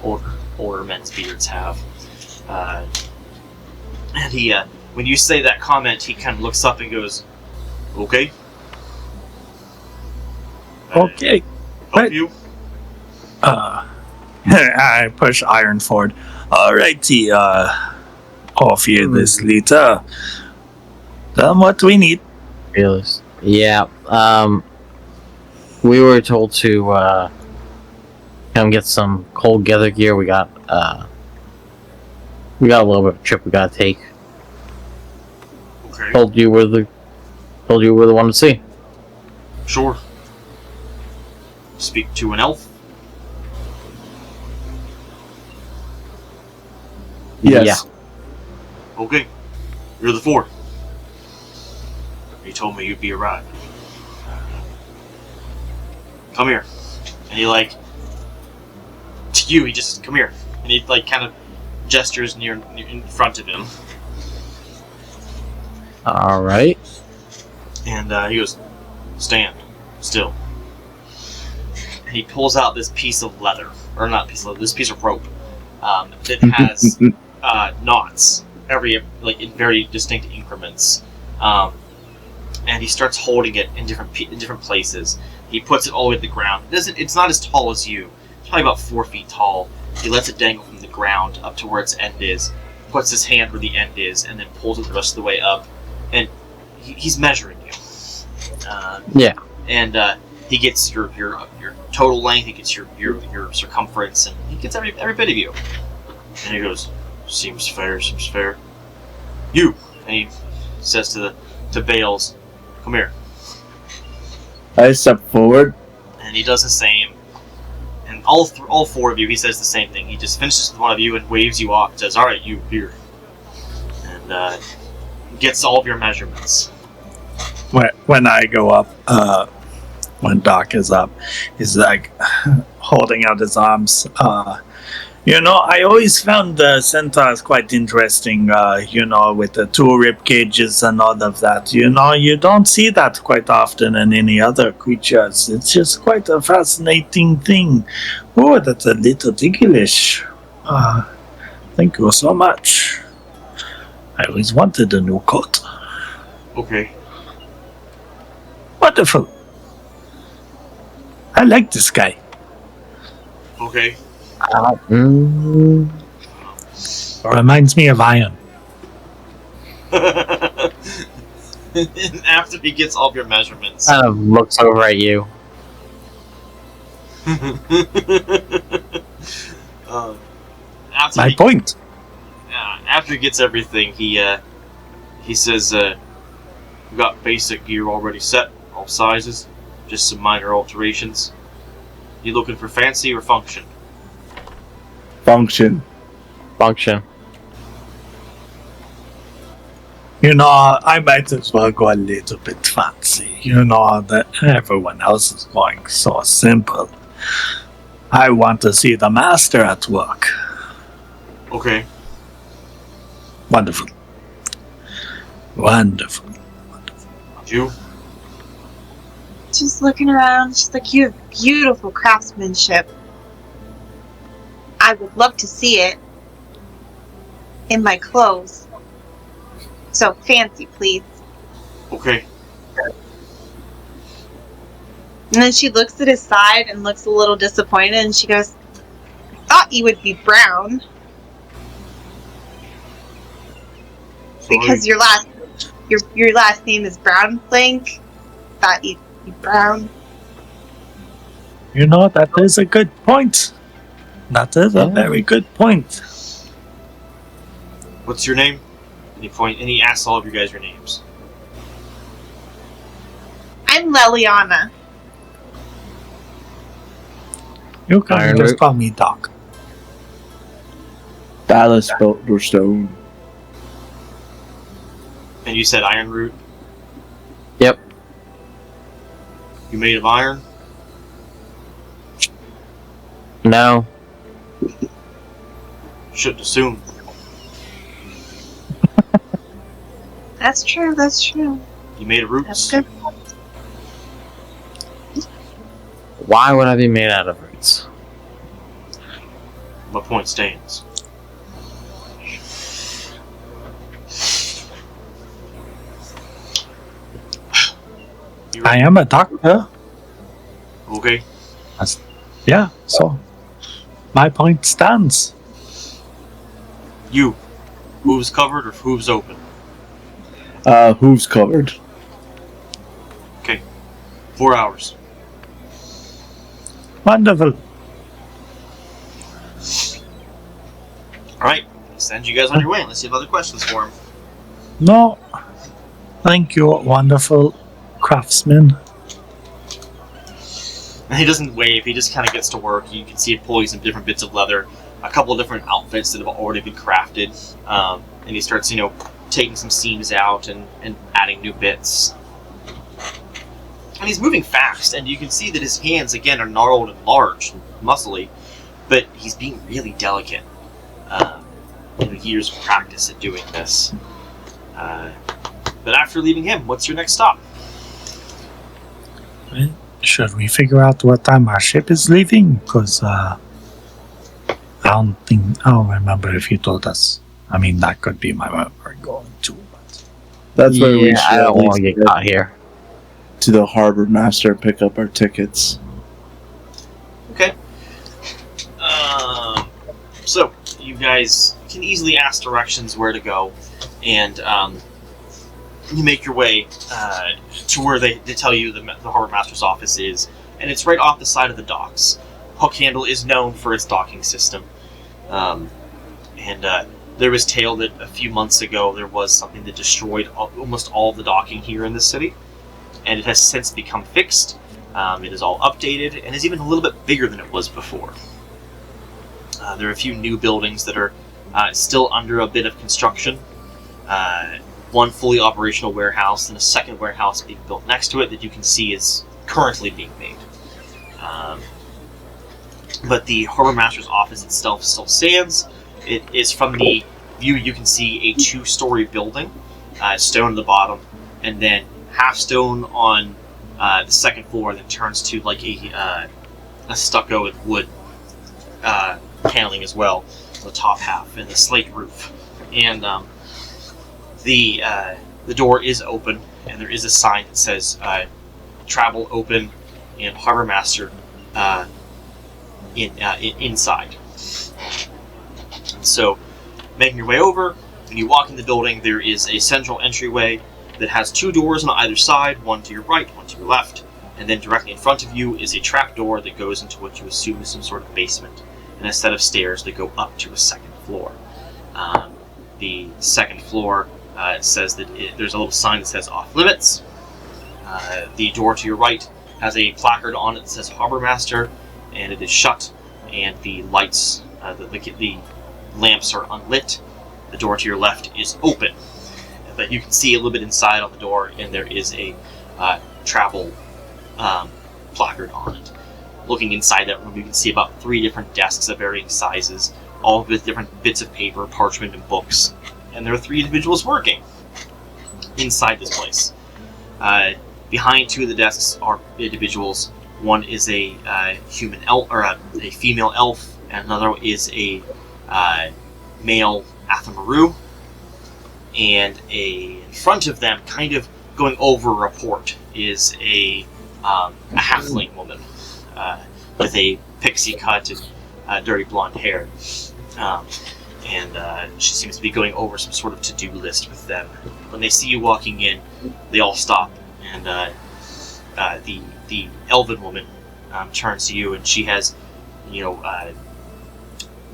older men's beards have. And he, when you say that comment, he kind of looks up and goes, "Okay." Okay. Help you? I push Iron forward. Alrighty, off here this later. Done what we need. Fearless. Yeah. We were told to come get some cold gather gear. We got a little bit of a trip we gotta take. Okay. Told you we're the one to see. Sure. Speak to an elf. Yes. Okay. You're the 4. You told me you'd be arriving. Come here. And he to you, he just, come here. And he kind of gestures near in front of him. All right. And he goes, stand still. And he pulls out this piece of leather, or not piece of leather, this piece of rope that has knots in very distinct increments. And he starts holding it in different places. He puts it all the way to the ground. It's not as tall as you. It's probably about 4 feet tall. He lets it dangle from the ground up to where its end is. Puts his hand where the end is, and then pulls it the rest of the way up. And he's measuring you. Yeah. And he gets your total length. He gets your circumference, and he gets every bit of you. And he goes, seems fair. You. And he says to Bales, come here. I step forward. And he does the same. And all 4 of you, he says the same thing. He just finishes with one of you and waves you off. Says, all right, you here. And gets all of your measurements. When I go up, when Doc is up, he's like holding out his arms. I always found the centaurs quite interesting, with the 2 rib cages and all of that. You don't see that quite often in any other creatures. It's just quite a fascinating thing. Oh, that's a little ticklish. Thank you so much. I always wanted a new coat. Okay. Wonderful. I like this guy. Okay. Reminds me of Iron. And after he gets all of your measurements, Kind of looks over at you. My point. After he gets everything, he says, "We got basic gear already set, all sizes, just some minor alterations. You looking for fancy or function?" Function. I might as well go a little bit fancy. That everyone else is going so simple. I want to see the master at work. Okay. Wonderful. You? Just looking around, just like you have beautiful craftsmanship. I would love to see it in my clothes. So fancy, please. Okay. And then she looks at his side and looks a little disappointed, and she goes, "Thought you would be brown because your last name is Brown Blank. Thought you'd be brown." That is a good point. That is a very good point. What's your name? And he asks all of you guys your names. I'm Leliana. You can Iron just Root. call me Doc. Ballast or stone. And you said iron root? Yep. You made of iron? No. Shouldn't assume. That's true. You made of roots? That's good. Why would I be made out of roots? My point stands. I am a doctor. Okay. Yeah, so my point stands. You. Hooves covered or hooves open? Hooves covered. 4 hours. Wonderful. Alright, send you guys on your way unless you have other questions for him. No. Thank you, wonderful craftsman. And he doesn't wave, he just kind of gets to work. You can see him pulling some different bits of leather, a couple of different outfits that have already been crafted. And he starts, taking some seams out and adding new bits. And he's moving fast, and you can see that his hands, again, are gnarled and large and muscly, but he's being really delicate. Years of practice at doing this. But after leaving him, what's your next stop? Well, should we figure out what time our ship is leaving? Because I don't remember if you told us. I mean, that could be my memory going too, but That's where we should I don't at want to least get caught here. to the harbor master and pick up our tickets. Okay. So, you guys can easily ask directions where to go, and you make your way to where they tell you the harbor master's office is, and it's right off the side of the docks. Hookhandle is known for its docking system, and there was tale that a few months ago there was something that destroyed almost all the docking here in the city, and it has since become fixed. It is all updated, and is even a little bit bigger than it was before. There are a few new buildings that are still under a bit of construction. One fully operational warehouse and a second warehouse being built next to it that you can see is currently being made. But the harbor master's office itself still stands. It is, from the view, you can see a 2-story building, stone at the bottom, and then half stone on the second floor that turns to like a stucco and wood paneling as well, the top half, and the slate roof. And the door is open, and there is a sign that says "Travel Open" and "Harbor Master" inside. And so, making your way over, when you walk in the building, there is a central entryway that has 2 doors on either side, one to your right, one to your left, and then directly in front of you is a trap door that goes into what you assume is some sort of basement, and a set of stairs that go up to a second floor. The second floor says that there's a little sign that says "Off Limits." The door to your right has a placard on it that says "Harbor Master," and it is shut, and the lights, the lamps are unlit. The door to your left is open, but you can see a little bit inside on the door, and there is a travel placard on it. Looking inside that room, you can see about 3 different desks of varying sizes, all with different bits of paper, parchment, and books. And there are 3 individuals working inside this place. Behind 2 of the desks are individuals. One is a human elf, or a female elf, and another is a male Athamaru. And in front of them, kind of going over a report, is a halfling woman with a pixie cut and dirty blonde hair. And she seems to be going over some sort of to-do list with them. When they see you walking in, they all stop, and the elven woman turns to you, and she has,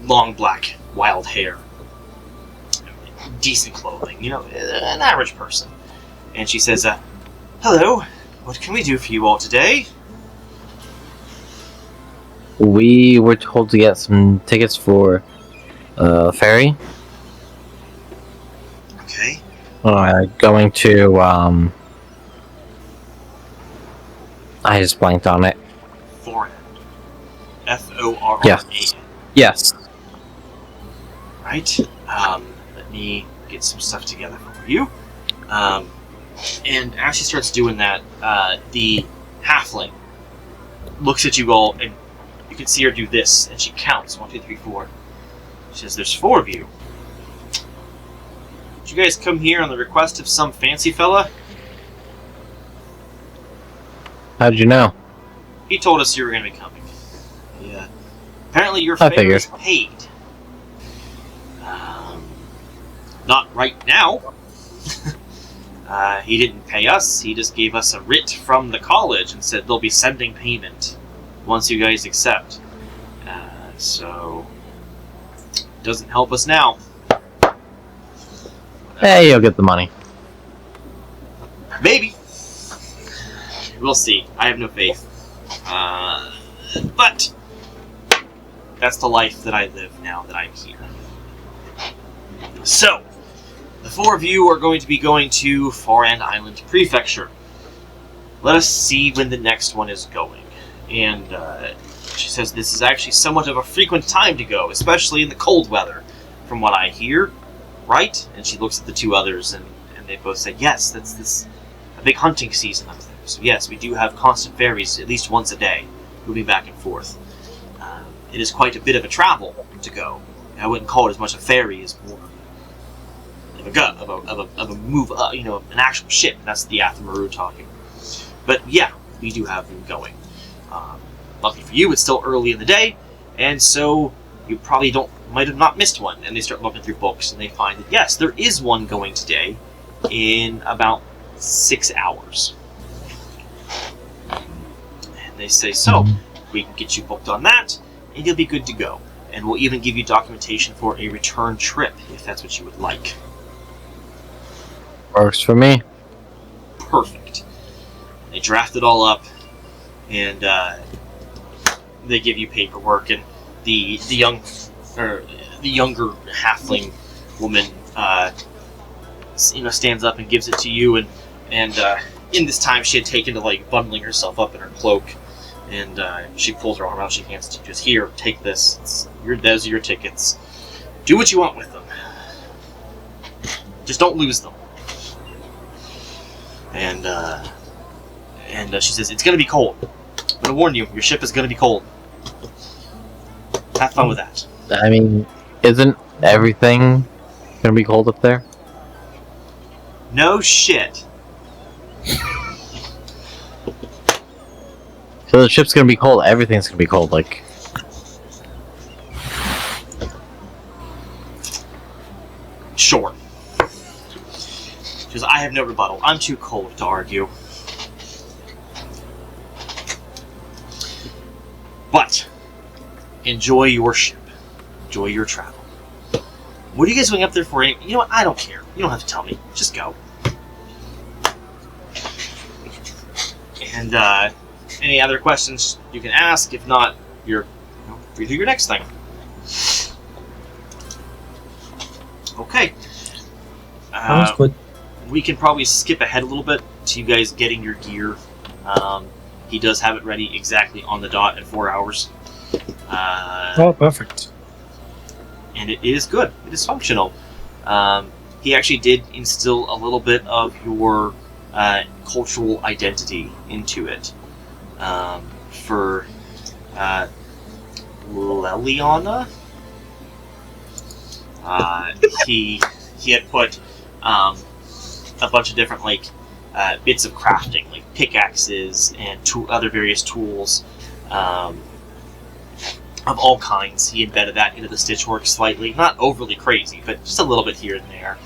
long black wild hair, decent clothing, an average person. And she says, "Hello, what can we do for you all today?" We were told to get some tickets for ferry. Okay. Going to I just blanked on it. Forehand. F-O-R-R-A. Yes. Yes. Right. Let me get some stuff together for you. And as she starts doing that, the halfling looks at you all, and you can see her do this, and she counts 1, 2, 3, 4. She says, "There's 4 of you. Did you guys come here on the request of some fancy fella?" How did you know? He told us you were going to be coming. Yeah. Apparently your I fare is figured. paid. Not right now. He didn't pay us. He just gave us a writ from the college and said they'll be sending payment once you guys accept. So, doesn't help us now. Hey, you'll get the money. Maybe. We'll see. I have no faith. But that's the life that I live now that I'm here. So, the four of you are going to be going to Foran Island Prefecture. Let us see when the next one is going. And she says this is actually somewhat of a frequent time to go, especially in the cold weather, from what I hear. Right? And she looks at the two others, and they both say, yes, that's a big hunting season up there. So yes, we do have constant ferries at least once a day, moving back and forth. It is quite a bit of a travel to go. I wouldn't call it as much a ferry as more of a move, an actual ship. That's the Athamaru talking. But yeah, we do have them going. Lucky for you, it's still early in the day, and so you probably might have not missed one. And they start looking through books, and they find that yes, there is one going today in about 6 hours. And they say, so we can get you booked on that, and you'll be good to go. And we'll even give you documentation for a return trip if that's what you would like. Works for me. Perfect. They draft it all up, and they give you paperwork, and the younger halfling woman stands up and gives it to you, and in this time she had taken to like bundling herself up in her cloak, and she pulls her arm out, she hands it to you, just here, take this. Those are your tickets. Do what you want with them. Just don't lose them. And she says, it's going to be cold. I'm going to warn you, your ship is going to be cold. Have fun with that. I mean, isn't everything gonna be cold up there? No shit. So the ship's gonna be cold, everything's gonna be cold, like... Sure. Because I have no rebuttal. I'm too cold to argue. But enjoy your ship. Enjoy your travel. What are you guys going up there for? You know what? I don't care. You don't have to tell me. Just go. And any other questions you can ask. If not, you're free to do your next thing. Okay. Sounds good. We can probably skip ahead a little bit to you guys getting your gear. He does have it ready exactly on the dot in 4 hours. Oh, perfect. And it is good. It is functional. He actually did instill a little bit of your cultural identity into it. For Leliana, he had put a bunch of different bits of crafting, like pickaxes and other various tools. Of all kinds. He embedded that into the stitchwork slightly. Not overly crazy, but just a little bit here and there.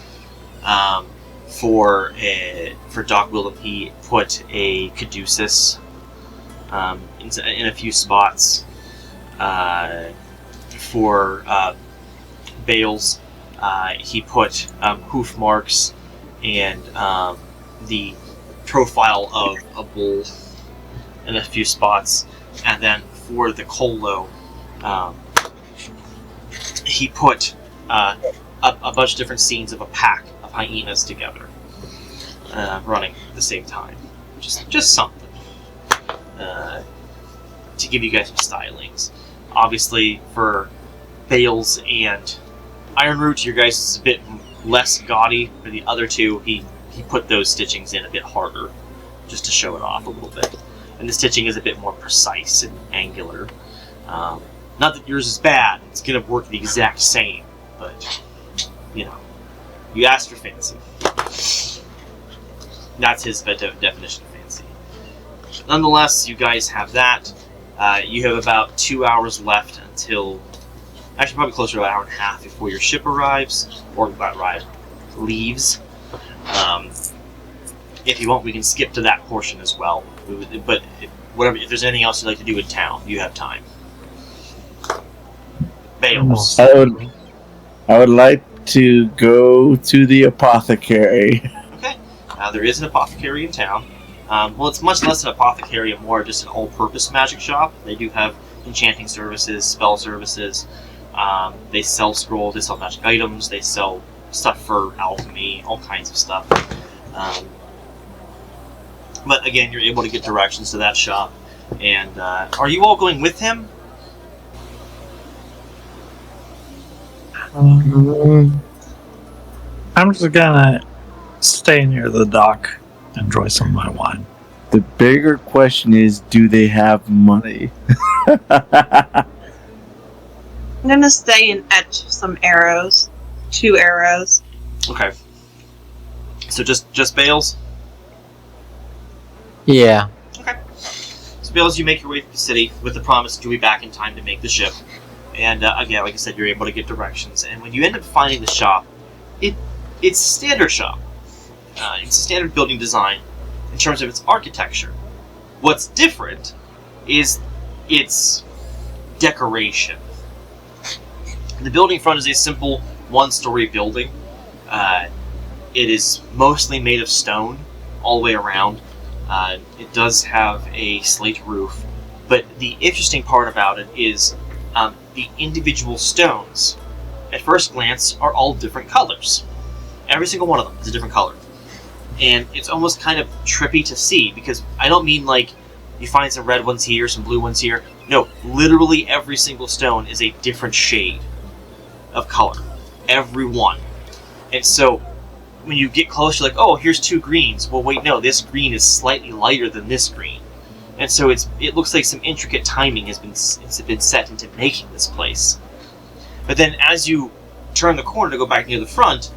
For Doc Willem, he put a caduceus in a few spots. For Bales, he put hoof marks and the profile of a bull in a few spots. And then for the Colo, he put a bunch of different scenes of a pack of hyenas together, running at the same time. Just something to give you guys some stylings. Obviously, for Bales and Ironroot, your guys is a bit less gaudy. For the other two, he put those stitchings in a bit harder, just to show it off a little bit. And the stitching is a bit more precise and angular. Not that yours is bad, it's going to work the exact same, but, you asked for fancy. That's his definition of fancy. But nonetheless, you guys have that. You have about 2 hours left until, actually probably closer to an hour and a half before your ship arrives, or leaves. If you want, we can skip to that portion as well. But whatever. If there's anything else you'd like to do in town, you have time. Bales. I would like to go to the apothecary. Okay. There is an apothecary in town. Well, it's much less an apothecary and more just an all-purpose magic shop. They do have enchanting services, spell services. They sell scrolls, they sell magic items, they sell stuff for alchemy, all kinds of stuff. But again, you're able to get directions to that shop. And are you all going with him? I'm just gonna stay near the dock, enjoy some of my wine. The bigger question is, do they have money? I'm gonna stay and etch some arrows. 2 arrows. Okay. So just Bales? Yeah. Okay. So Bales, you make your way to the city with the promise that you'll be back in time to make the ship. And again, like I said, you're able to get directions. And when you end up finding the shop, it's a standard shop. It's a standard building design in terms of its architecture. What's different is its decoration. The building front is a simple one-story building. It is mostly made of stone all the way around. It does have a slate roof, but the interesting part about it is the individual stones, at first glance, are all different colors. Every single one of them is a different color. And it's almost kind of trippy to see, because I don't mean like you find some red ones here, some blue ones here. No, literally every single stone is a different shade of color. Every one. And so when you get close, you're like, oh, here's 2 greens. Well, wait, no, this green is slightly lighter than this green. And so it looks like some intricate timing has been set into making this place. But then as you turn the corner to go back near the front,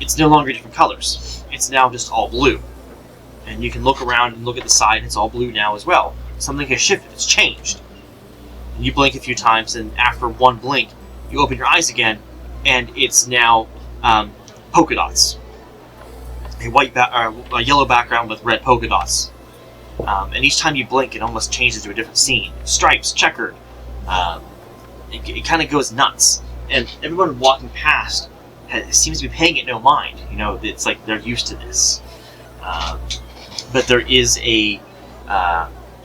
it's no longer different colors. It's now just all blue. And you can look around and look at the side, and it's all blue now as well. Something has shifted, it's changed. And you blink a few times, and after one blink, you open your eyes again, and it's now polka dots. A yellow background with red polka dots. And each time you blink, it almost changes to a different scene. Stripes, checkered. It kind of goes nuts. And everyone walking past seems to be paying it no mind. You know, it's like they're used to this. But there is a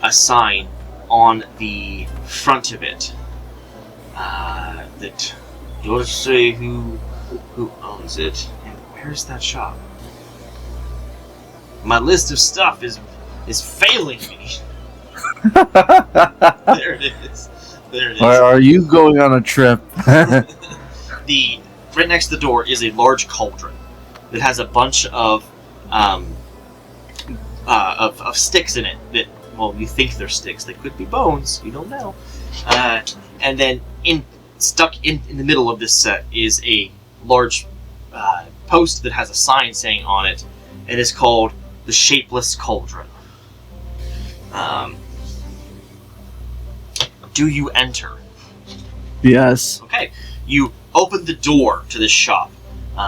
sign on the front of it that you'll say who owns it and where's that shop. My list of stuff is failing me. There it is. Are you going on a trip? Right next to the door is a large cauldron that has a bunch of sticks in it that, well, you think they're sticks. They could be bones. You don't know. And then stuck in the middle of this set is a large post that has a sign saying on it, and it's called the Shapeless Cauldron. Do you enter? Yes. Okay. You open the door to this shop,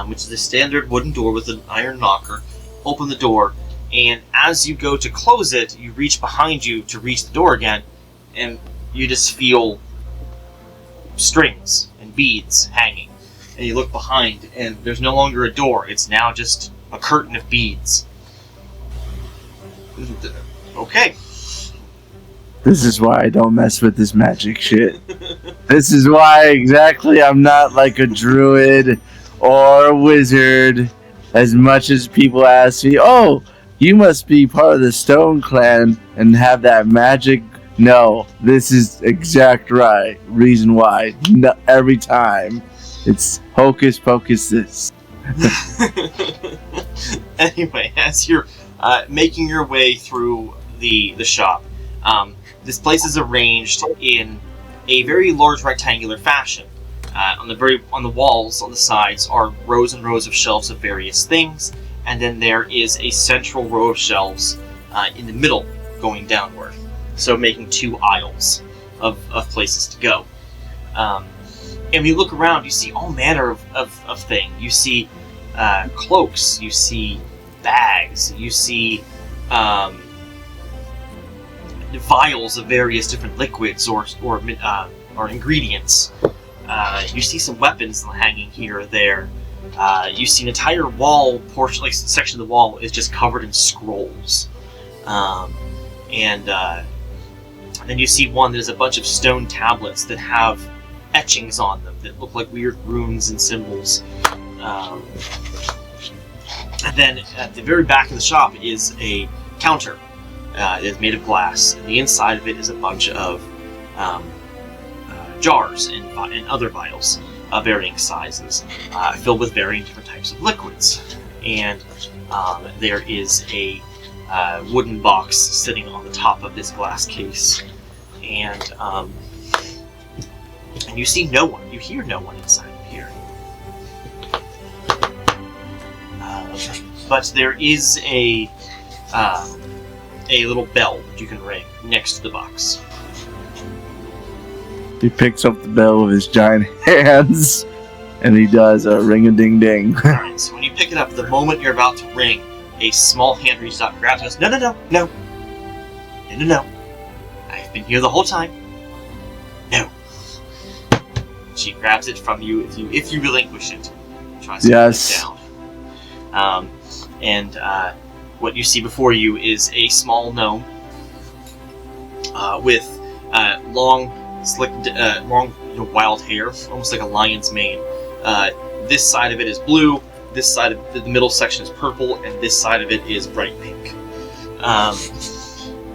which is a standard wooden door with an iron knocker. Open the door, and as you go to close it, you reach behind you to reach the door again, and you just feel strings and beads hanging. And you look behind, and there's no longer a door. It's now just a curtain of beads. Okay. This is why I don't mess with this magic shit. This is why exactly I'm not like a druid or a wizard. As much as people ask me, oh, you must be part of the Stone Clan and have that magic. No, this is exact right reason why. No, every time. It's hocus pocus this. Anyway, as you're making your way through the shop, this place is arranged in a very large rectangular fashion. On the walls, on the sides, are rows and rows of shelves of various things, and then there is a central row of shelves in the middle, going downward. So making 2 aisles of places to go. And when you look around, you see all manner of things. You see cloaks, you see bags, you see vials of various different liquids or ingredients. You see some weapons hanging here or there. You see an entire wall portion, like section of the wall, is just covered in scrolls. And then you see one that is a bunch of stone tablets that have etchings on them that look like weird runes and symbols. And then at the very back of the shop is a counter that is made of glass, and the inside of it is a bunch of jars and other vials of varying sizes, filled with varying different types of liquids. And there is a wooden box sitting on the top of this glass case, and you see no one. You hear no one inside of here. But there is a little bell that you can ring next to the box. He picks up the bell with his giant hands, and he does a ring-a-ding-ding. Alright, so when you pick it up, the moment you're about to ring, a small hand reaches out and grabs it and goes, No. I've been here the whole time. No. She grabs it from you if you relinquish it. Tries to put it down. What you see before you is a small gnome with long, slick, wild hair, almost like a lion's mane. This side of it is blue. This side of the middle section is purple, and this side of it is bright pink.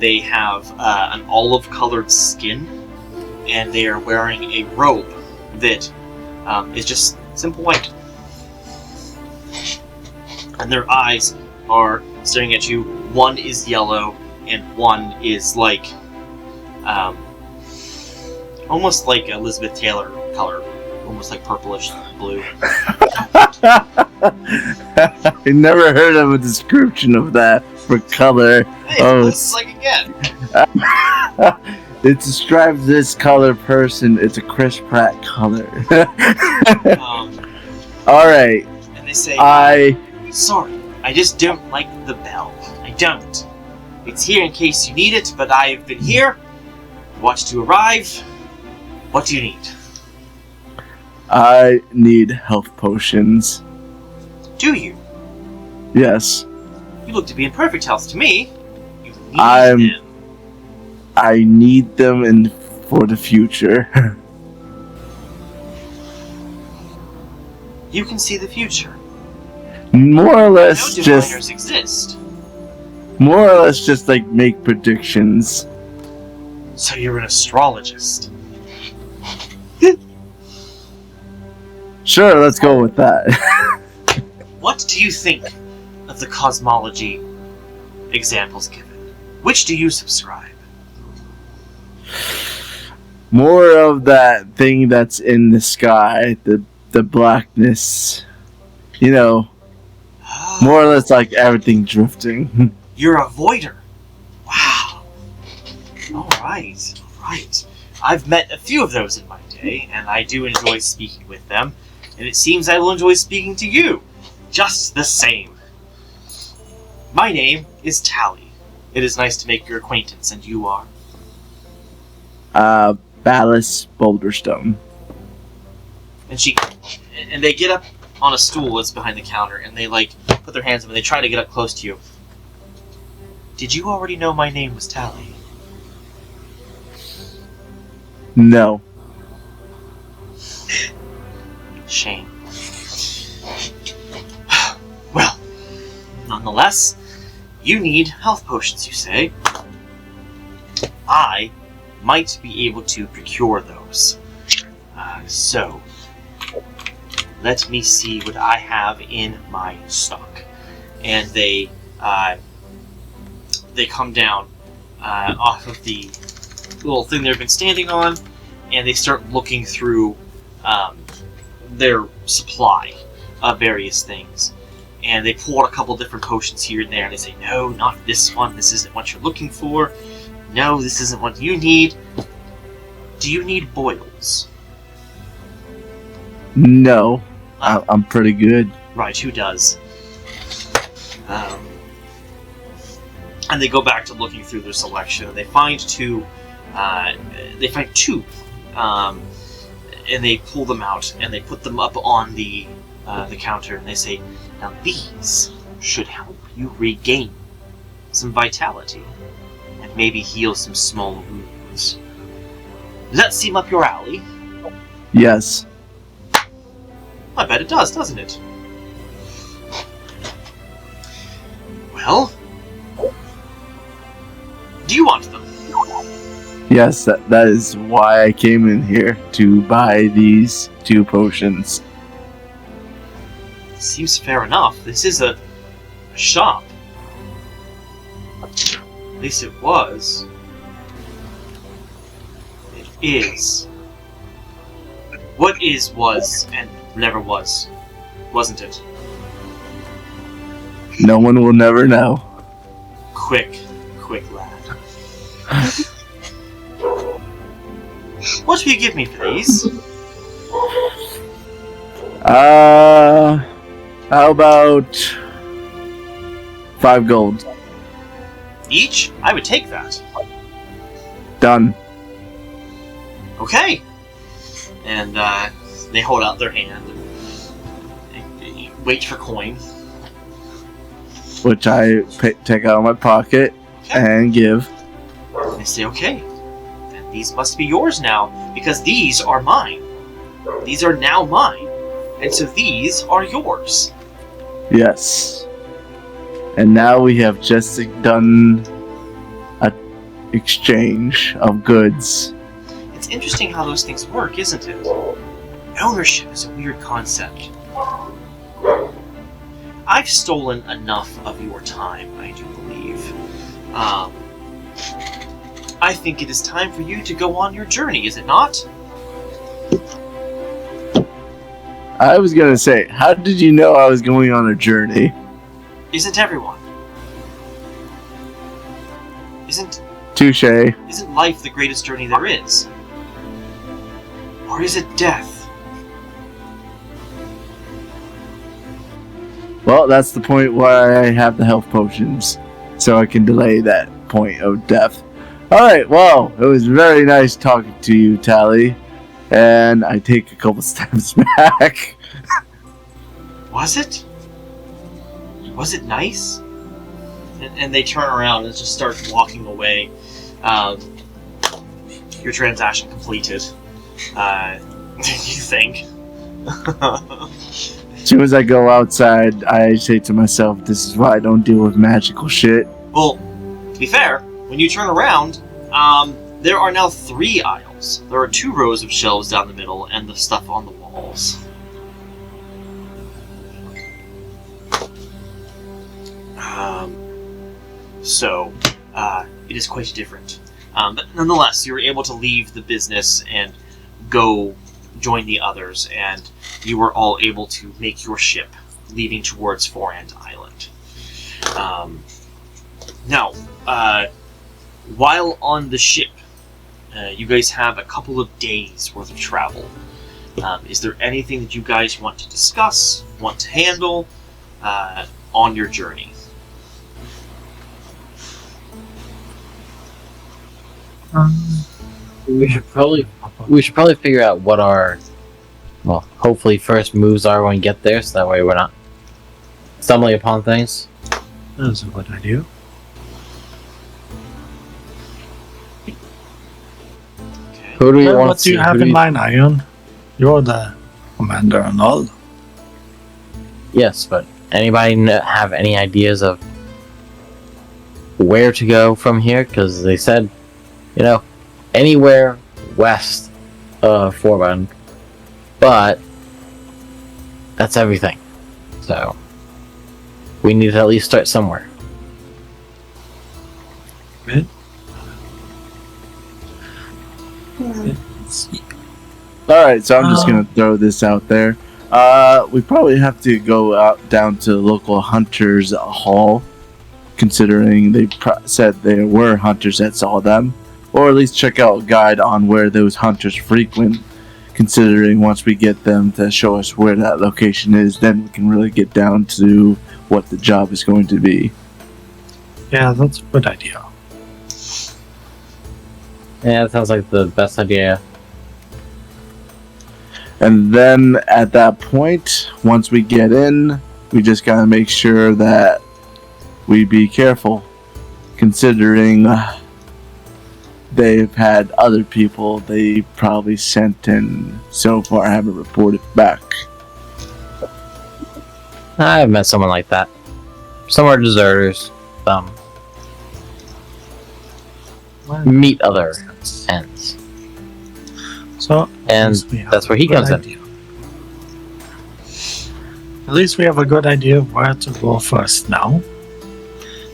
They have an olive-colored skin, and they are wearing a robe that is just simple white. And their eyes are staring at you. One is yellow, and one is like, almost like Elizabeth Taylor color, almost like purplish blue. I never heard of a description of that for color. Hey, it's like again. It describes this color person. It's a Chris Pratt color. All right. And they say, sorry, I just don't like the bell. I don't. It's here in case you need it, but I've been here. Watch to arrive. What do you need? I need health potions. Do you? Yes. You look to be in perfect health to me. You need them. I need them for the future. You can see the future. More or less, No diviners exist. More or less, just like make predictions. So you're an astrologist. Sure, let's go with that. What do you think of the cosmology examples given? Which do you subscribe? More of that thing that's in the sky, the blackness. You know, more or less like everything drifting. You're a voider. Wow. Alright. I've met a few of those in my day, and I do enjoy speaking with them, and it seems I will enjoy speaking to you. Just the same. My name is Tally. It is nice to make your acquaintance, and you are? Ballas Boulderstone. And they get up on a stool that's behind the counter, and they put their hands up and they try to get up close to you. Did you already know my name was Tally? No. Shame. Well, nonetheless, you need health potions, you say. I might be able to procure those. So, let me see what I have in my stock. And they come down off of the little thing they've been standing on, and they start looking through their supply of various things. And they pull out a couple different potions here and there, and they say, no, not this one, this isn't what you're looking for. No, this isn't what you need. Do you need boils? No. I'm pretty good. Right, who does? And they go back to looking through their selection, and they find two. And they pull them out, and they put them up on the counter, and they say, "Now these should help you regain some vitality, and maybe heal some small wounds." Does that seem up your alley? Yes. I bet it does, doesn't it? Well, do you want them? Yes, that is why I came in here, to buy these 2 potions. Seems fair enough. This is a shop. At least it was. It is. What is, was, and never was. Wasn't it? No one will never know. Quick lad. What will you give me for these? How about 5 gold? Each? I would take that. Done. Okay. And they hold out their hand and they wait for coin. Which I take out of my pocket and give. They say, okay, then these must be yours now, because these are mine. These are now mine, and so these are yours. Yes. And now we have just done an exchange of goods. It's interesting how those things work, isn't it? Ownership is a weird concept. I've stolen enough of your time, I do believe. I think it is time for you to go on your journey, is it not? I was gonna say, how did you know I was going on a journey? Isn't everyone? Isn't Touché. life the greatest journey there is? Or is it death? Well, that's the point why I have the health potions, so I can delay that point of death. Alright, well, it was very nice talking to you, Tally. And I take a couple steps back. Was it? Was it nice? And they turn around and just start walking away. Your transaction completed. You think? As soon as I go outside, I say to myself, this is why I don't deal with magical shit. Well, to be fair, when you turn around, there are now 3 aisles. There are 2 rows of shelves down the middle and the stuff on the walls. So, it is quite different. But nonetheless, you were able to leave the business and go join the others, and you were all able to make your ship, leaving towards Forand Island. Now, while on the ship, you guys have a couple of days worth of travel. Is there anything that you guys want to discuss, want to handle on your journey? We should probably figure out what our, well, hopefully first moves are when we get there, so that way we're not stumbling upon things. That's a good idea. Okay. Who do we want What to do see? you have in mind, Ion? You're the commander and all. Yes, but anybody have any ideas of where to go from here? Because they said, anywhere west of Forbund, but that's everything. So we need to at least start somewhere. Good. Alright, so I'm just gonna throw this out there. We probably have to go out down to the local hunters hall, considering they said there were hunters that saw them. Or at least check out a guide on where those hunters frequent, considering once we get them to show us where that location is, then we can really get down to what the job is going to be. Yeah, that's a good idea. Yeah, that sounds like the best idea. And then at that point, once we get in, we just gotta make sure that we be careful, considering they've had other people they probably sent and so far haven't reported back. I've met someone like that. Some are deserters. Some meet other ends. So, And at least we have that's where a he good comes in. idea. At least we have a good idea of where to go first now.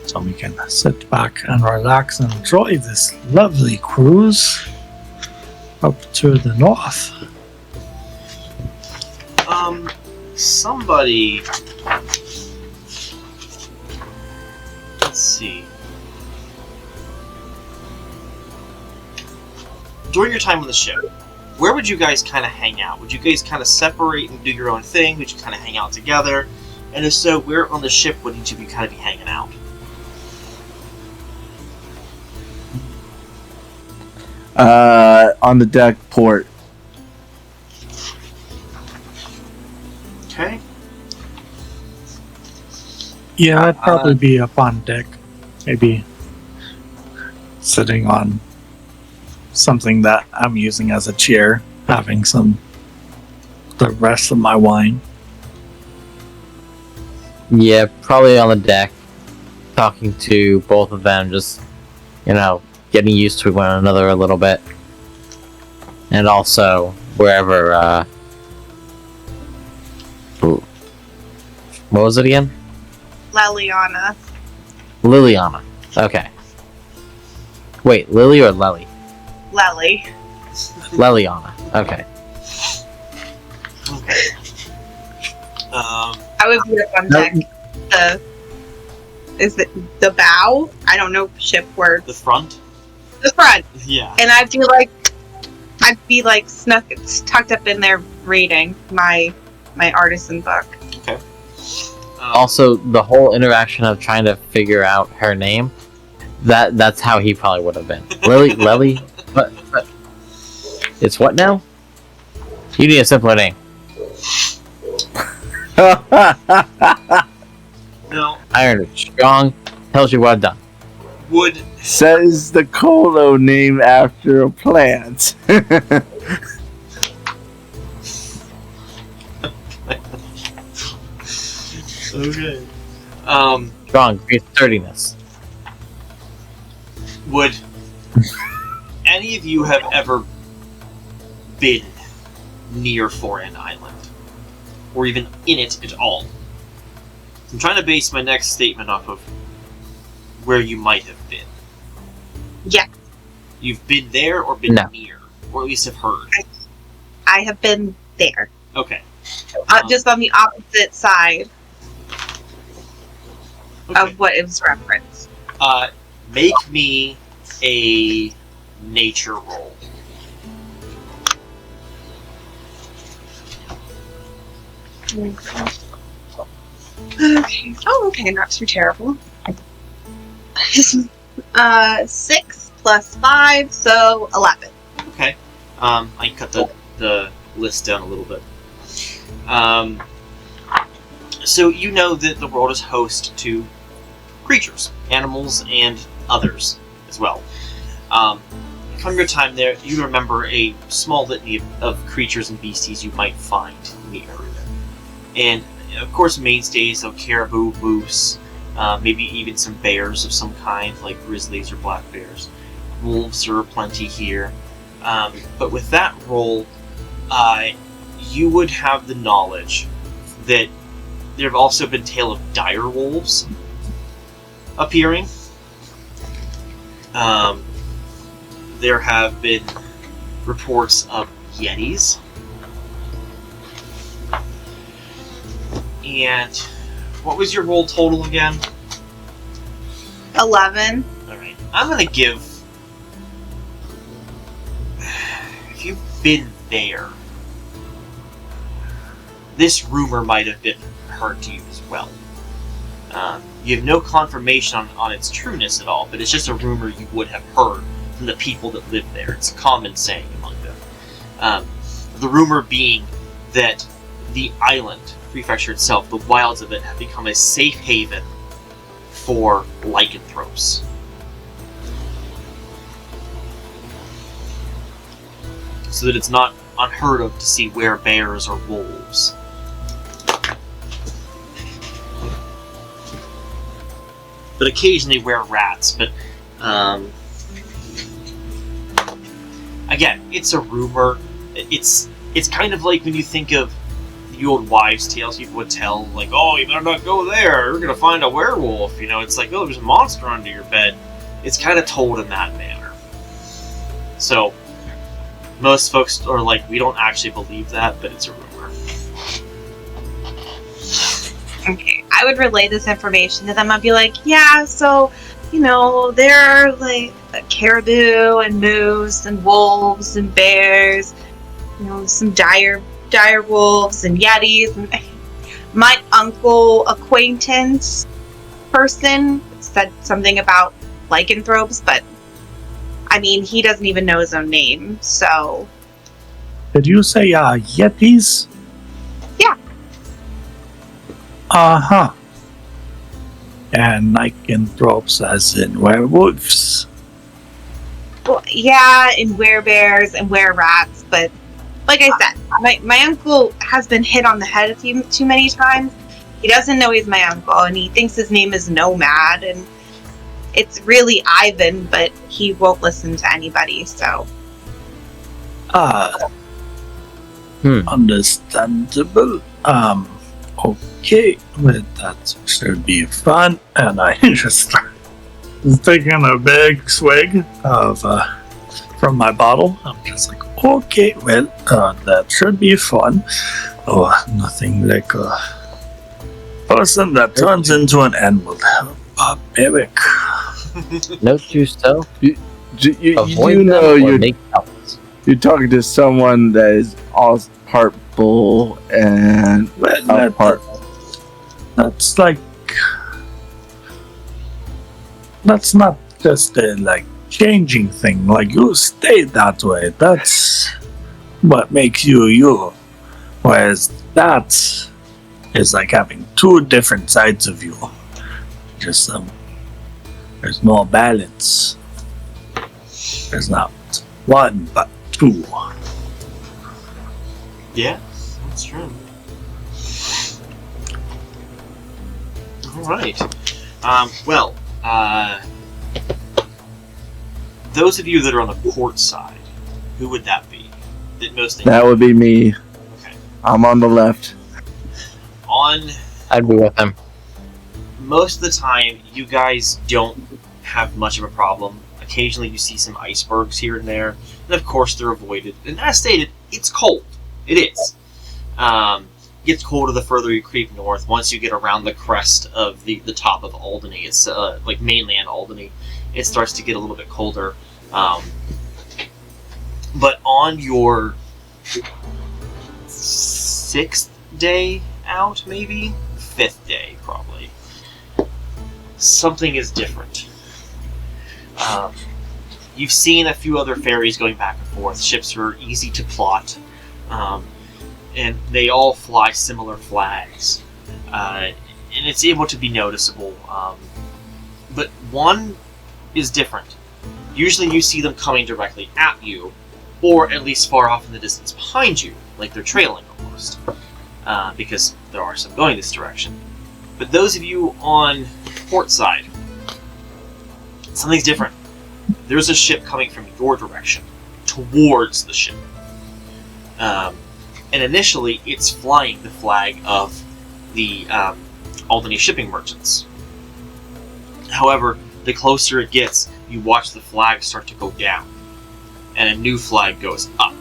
So we can sit back and relax and enjoy this lovely cruise up to the north. Somebody. Let's see. During your time on the ship, where would you guys kind of hang out? Would you guys kind of separate and do your own thing? Would you kind of hang out together? And if so, where on the ship would each of you kind of be hanging out? On the deck port. Okay. Yeah, I'd probably be up on deck. Maybe sitting on something that I'm using as a chair, having the rest of my wine. Yeah, probably on the deck, talking to both of them, just, getting used to one another a little bit. And also, wherever, what was it again? Leliana. Liliana. Okay. Wait, Lily or Lely? Lely. Leliana. Okay. Okay. I would be up on deck. Is it the bow? I don't know ship word. The front? The front. Yeah. And I'd be like tucked up in there reading my artisan book. Okay. Also, the whole interaction of trying to figure out her name, that's how he probably would have been. Lely? But it's what now? You need a simpler name. No. Iron is strong, tells you what I've done. Would Says the Colo name after a plant. okay. Strong, great sturdiness. Would any of you have ever been near Foran Island? Or even in it at all? I'm trying to base my next statement off of where you might have been. Yeah. You've been there or been No. near? Or at least have heard? I have been there. Okay. Just on the opposite side Okay. of what it was referenced. Make me a nature roll. Okay. Oh, okay, not too terrible. 6 plus 5, so 11. Okay. I cut the list down a little bit. So you know that the world is host to creatures, animals, and others as well. From your time there, you remember a small litany of creatures and beasties you might find in the area. And, of course, mainstays of caribou, moose, maybe even some bears of some kind, like grizzlies or black bears. Wolves are plenty here. But with that roll, you would have the knowledge that there have also been tale of dire wolves appearing. There have been reports of yetis. And what was your roll total again? 11. Alright. I'm gonna give... If you've been there, this rumor might have been heard to you as well. You have no confirmation on its trueness at all, but it's just a rumor you would have heard from the people that live there. It's a common saying among them. The rumor being that the island, prefecture itself, the wilds of it, have become a safe haven for lycanthropes. So that it's not unheard of to see werebears or wolves. But occasionally were-rats, but again, it's a rumor. It's kind of like when you think of the old wives' tales people would tell, like, oh, you better not go there, you're gonna find a werewolf, you know, it's like, oh, there's a monster under your bed. It's kind of told in that manner. So, most folks are like, we don't actually believe that, but it's a rumor. Okay, I would relay this information to them. I'd be like, yeah, so, you know, there are like caribou and moose and wolves and bears, you know, some dire wolves and yetis. And my uncle acquaintance person said something about lycanthropes, but I mean, he doesn't even know his own name, so. Did you say yetis? Yeah. Uh-huh. And lycanthropes as in werewolves? Well, yeah, and werebears and were-rats, but like I said, my uncle has been hit on the head too many times. He doesn't know he's my uncle, and he thinks his name is Nomad, and it's really Ivan, but he won't listen to anybody, so. Understandable. Okay, well, that should be fun. And I just taking a big swig of from my bottle. I'm just like, okay, well, that should be fun. Oh, nothing like a person that turns into an animal. Barbaric. Note to self: You avoid them know or make outs. you're talking to someone that is all part bull and Well, part. that's like, that's not just a like changing thing. Like, you stay that way. That's what makes you you. Whereas that is like having two different sides of you. Just there's more balance. There's not one but two. Yeah, that's true. Alright. Those of you that are on the port side, who would that be? That would be me. Okay. I'm on the left. I'd be with him. Most of the time, you guys don't have much of a problem. Occasionally you see some icebergs here and there, and of course they're avoided. And as stated, it's cold. It is. It gets colder the further you creep north. Once you get around the crest of the top of Alderney, it's like mainland Alderney, it starts to get a little bit colder. But on your 6th day out, maybe? 5th day, probably. Something is different. You've seen a few other ferries going back and forth. Ships are easy to plot. And they all fly similar flags. And it's able to be noticeable. But one is different. Usually you see them coming directly at you, or at least far off in the distance behind you, like they're trailing almost. Because there are some going this direction. But those of you on port side, something's different. There's a ship coming from your direction, towards the ship. And initially, it's flying the flag of the Alderney shipping merchants. However, the closer it gets, you watch the flag start to go down, and a new flag goes up.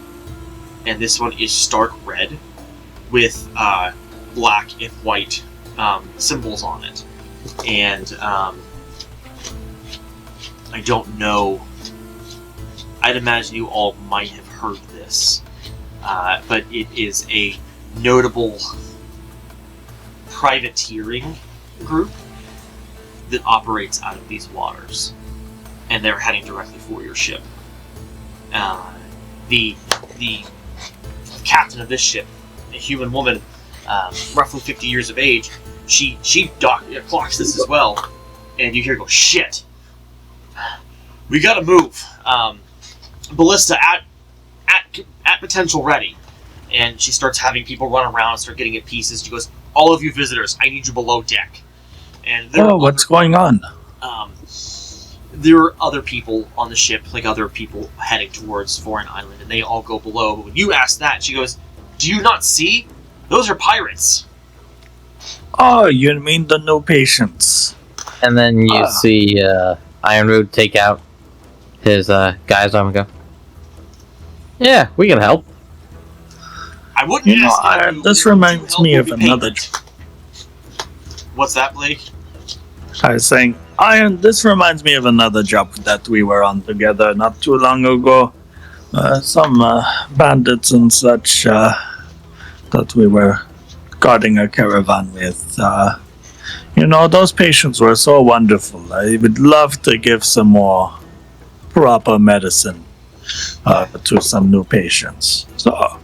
And this one is stark red, with black and white symbols on it. And I don't know. I'd imagine you all might have heard this, but it is a notable privateering group that operates out of these waters, and they're heading directly for your ship. The captain of this ship, a human woman, roughly 50 years of age, she clocks this as well, and you hear her go, "Shit, we gotta move. Ballista at potential ready." And she starts having people run around, start getting at pieces. She goes, "All of you visitors, I need you below deck." And What's going on? There are other people on the ship, like other people heading towards Foreign Island, and they all go below. But when you ask that, she goes, "Do you not see? Those are pirates." Oh, you mean the new patients? And then you see Ironroot take out his guy's arm and go, "Yeah, we can help." I wouldn't ask you. This reminds me of another. What's that, Blake? I was saying, this reminds me of another job that we were on together not too long ago. Some bandits and such that we were guarding a caravan with. Those patients were so wonderful. I would love to give some more proper medicine to some new patients. So,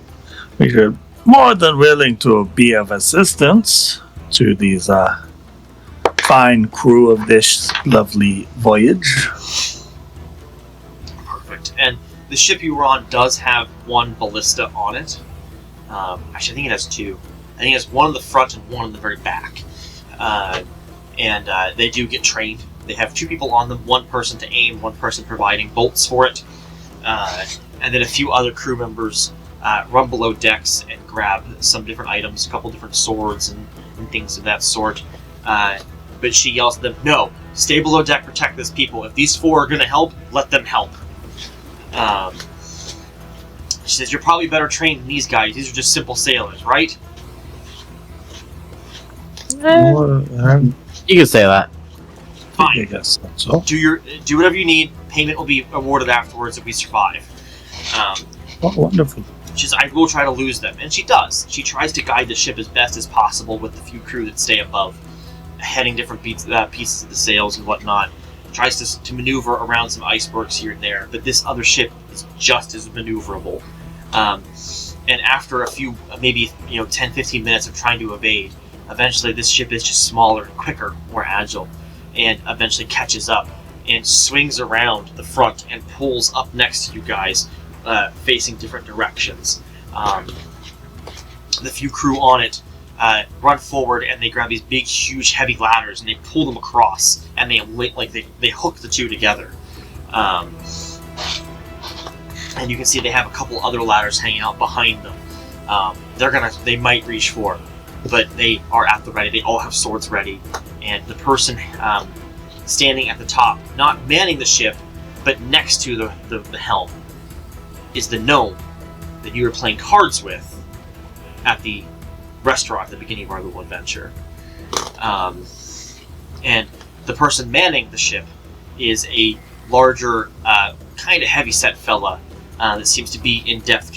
we are more than willing to be of assistance to these fine crew of this lovely voyage. Perfect. And the ship you were on does have one ballista on it. Actually, I think it has two. I think it has one in the front and one in the very back. And they do get trained. They have two people on them, one person to aim, one person providing bolts for it. And then a few other crew members run below decks and grab some different items, a couple different swords and things of that sort. But she yells at them, "No, stay below deck, protect these people. If these four are going to help, let them help." She says, "You're probably better trained than these guys. These are just simple sailors, right?" You can say that. I Fine. guess so. Do whatever you need. Payment will be awarded afterwards if we survive. Oh, wonderful. She says, "I will try to lose them." And she does. She tries to guide the ship as best as possible with the few crew that stay above, heading different pieces of the sails and whatnot. Tries to maneuver around some icebergs here and there, but this other ship is just as maneuverable. And after a few, maybe 10-15 minutes of trying to evade, eventually this ship is just smaller and quicker, more agile, and eventually catches up and swings around the front and pulls up next to you guys, facing different directions. The few crew on it run forward and they grab these big, huge, heavy ladders and they pull them across and they hook the two together. And you can see they have a couple other ladders hanging out behind them. They might reach for, but they are at the ready. They all have swords ready, and the person standing at the top, not manning the ship, but next to the helm, is the gnome that you were playing cards with at the restaurant at the beginning of our little adventure. And the person manning the ship is a larger, kind of heavy-set fella that seems to be in deft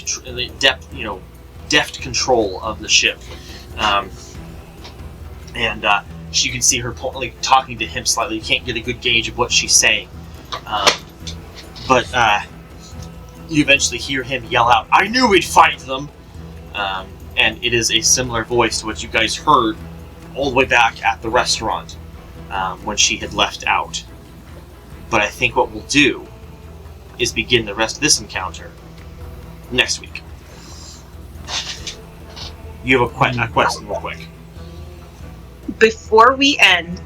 control of the ship. And you can see her talking to him slightly. You can't get a good gauge of what she's saying. But you eventually hear him yell out, "I knew we'd fight them!" And it is a similar voice to what you guys heard all the way back at the restaurant when she had left out. But I think what we'll do is begin the rest of this encounter next week. You have a question real quick. Before we end,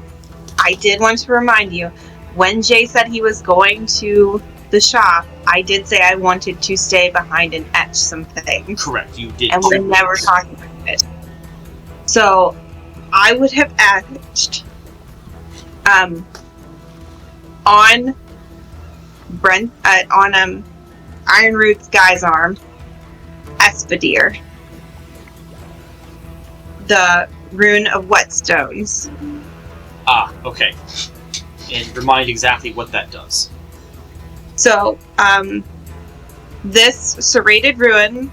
I did want to remind you, when Jay said he was going to the shop, I did say I wanted to stay behind and etch some things. Correct, you did. And we're never talking about it. So, I would have etched on Ironroot's guy's arm, Espadier, the rune of whetstones. Ah, okay. And remind exactly what that does. So, this serrated rune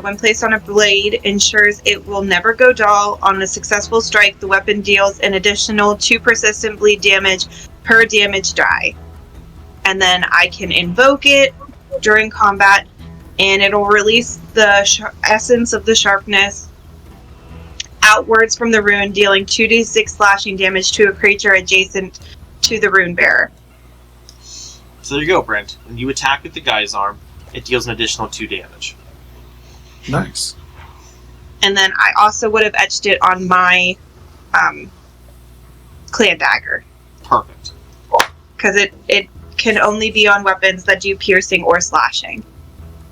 When placed on a blade, ensures it will never go dull. On a successful strike, the weapon deals an additional 2 persistent bleed damage per damage die. And then I can invoke it during combat, and it'll release the essence of the sharpness outwards from the rune, dealing 2d6 slashing damage to a creature adjacent to the rune bearer. So there you go, Brent. When you attack with the guy's arm, it deals an additional 2 damage. Nice. And then I also would have etched it on my clan dagger. Perfect. Because it can only be on weapons that do piercing or slashing.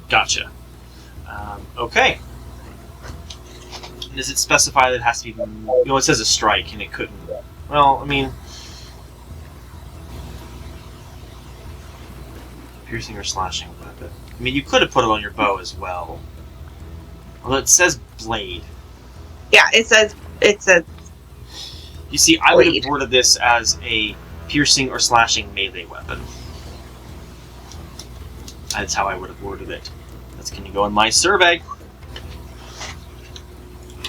Gotcha. Okay. Does it specify that it has to be... it says a strike, and it couldn't... Well, I mean... piercing or slashing weapon. I mean, you could have put it on your bow as well. Although it says blade. Yeah, it says it's a... You see, I would have blade. worded this as a piercing or slashing melee weapon. That's how I would have worded it. That's going to go in my survey.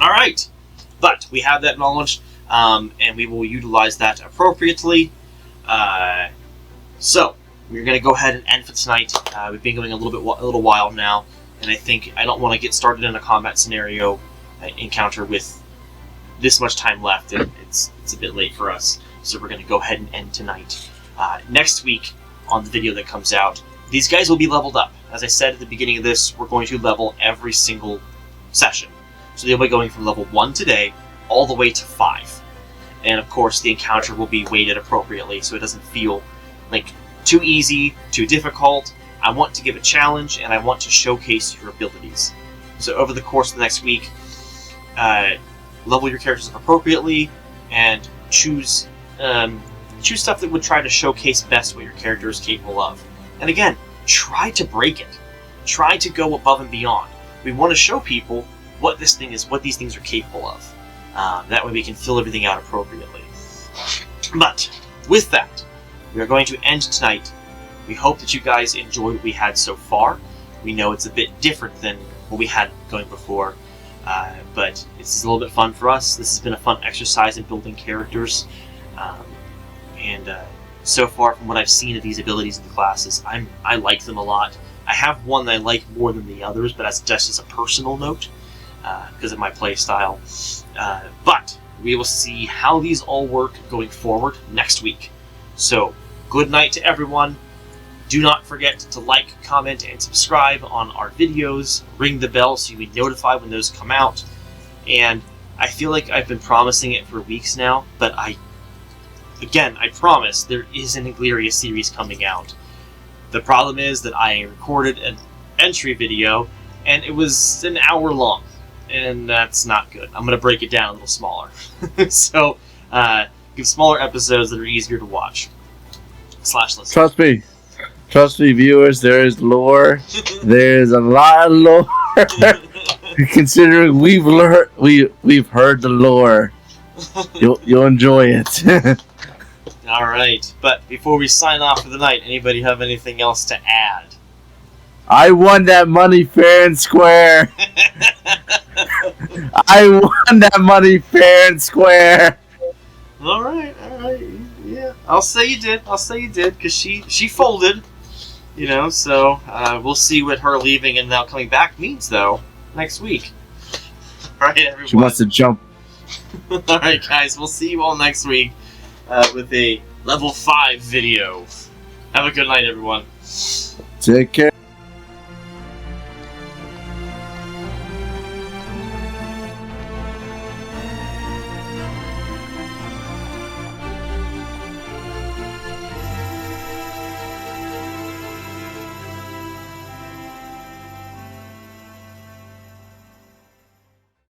Alright, but we have that knowledge, and we will utilize that appropriately. So, we're going to go ahead and end for tonight. We've been going a little while now, and I don't want to get started in a combat scenario encounter with this much time left, and it's a bit late for us. So we're going to go ahead and end tonight. Next week, on the video that comes out, these guys will be leveled up. As I said at the beginning of this, we're going to level every single session. So they'll be going from level 1 today all the way to 5. And of course the encounter will be weighted appropriately so it doesn't feel like too easy, too difficult. I want to give a challenge and I want to showcase your abilities. So over the course of the next week, level your characters up appropriately and choose stuff that would try to showcase best what your character is capable of. And again, try to break it. Try to go above and beyond. We want to show people what this thing is, what these things are capable of. That way we can fill everything out appropriately. But with that, we are going to end tonight. We hope that you guys enjoyed what we had so far. We know it's a bit different than what we had going before, but it's a little bit fun for us. This has been a fun exercise in building characters, and so far from what I've seen of these abilities in the classes, I like them a lot. I have one that I like more than the others, but that's just as a personal note, because of my play style. But we will see how these all work going forward next week. So, good night to everyone. Do not forget to like, comment, and subscribe on our videos. Ring the bell so you'll be notified when those come out. And I feel like I've been promising it for weeks now, but I promise there is an Inglyria series coming out. The problem is that I recorded an entry video, and it was an hour long, and that's not good. I'm going to break it down a little smaller. So, give smaller episodes that are easier to watch. /listen. Trust me, viewers, there is lore. There's a lot of lore. Considering we've heard the lore. You'll enjoy it. Alright, but before we sign off for the night, anybody have anything else to add? I won that money fair and square. I won that money fair and square. Alright, yeah. I'll say you did, because she folded, so we'll see what her leaving and now coming back means, though, next week. Alright, everyone. She wants to jump. Alright, guys, we'll see you all next week with a level 5 video. Have a good night, everyone. Take care.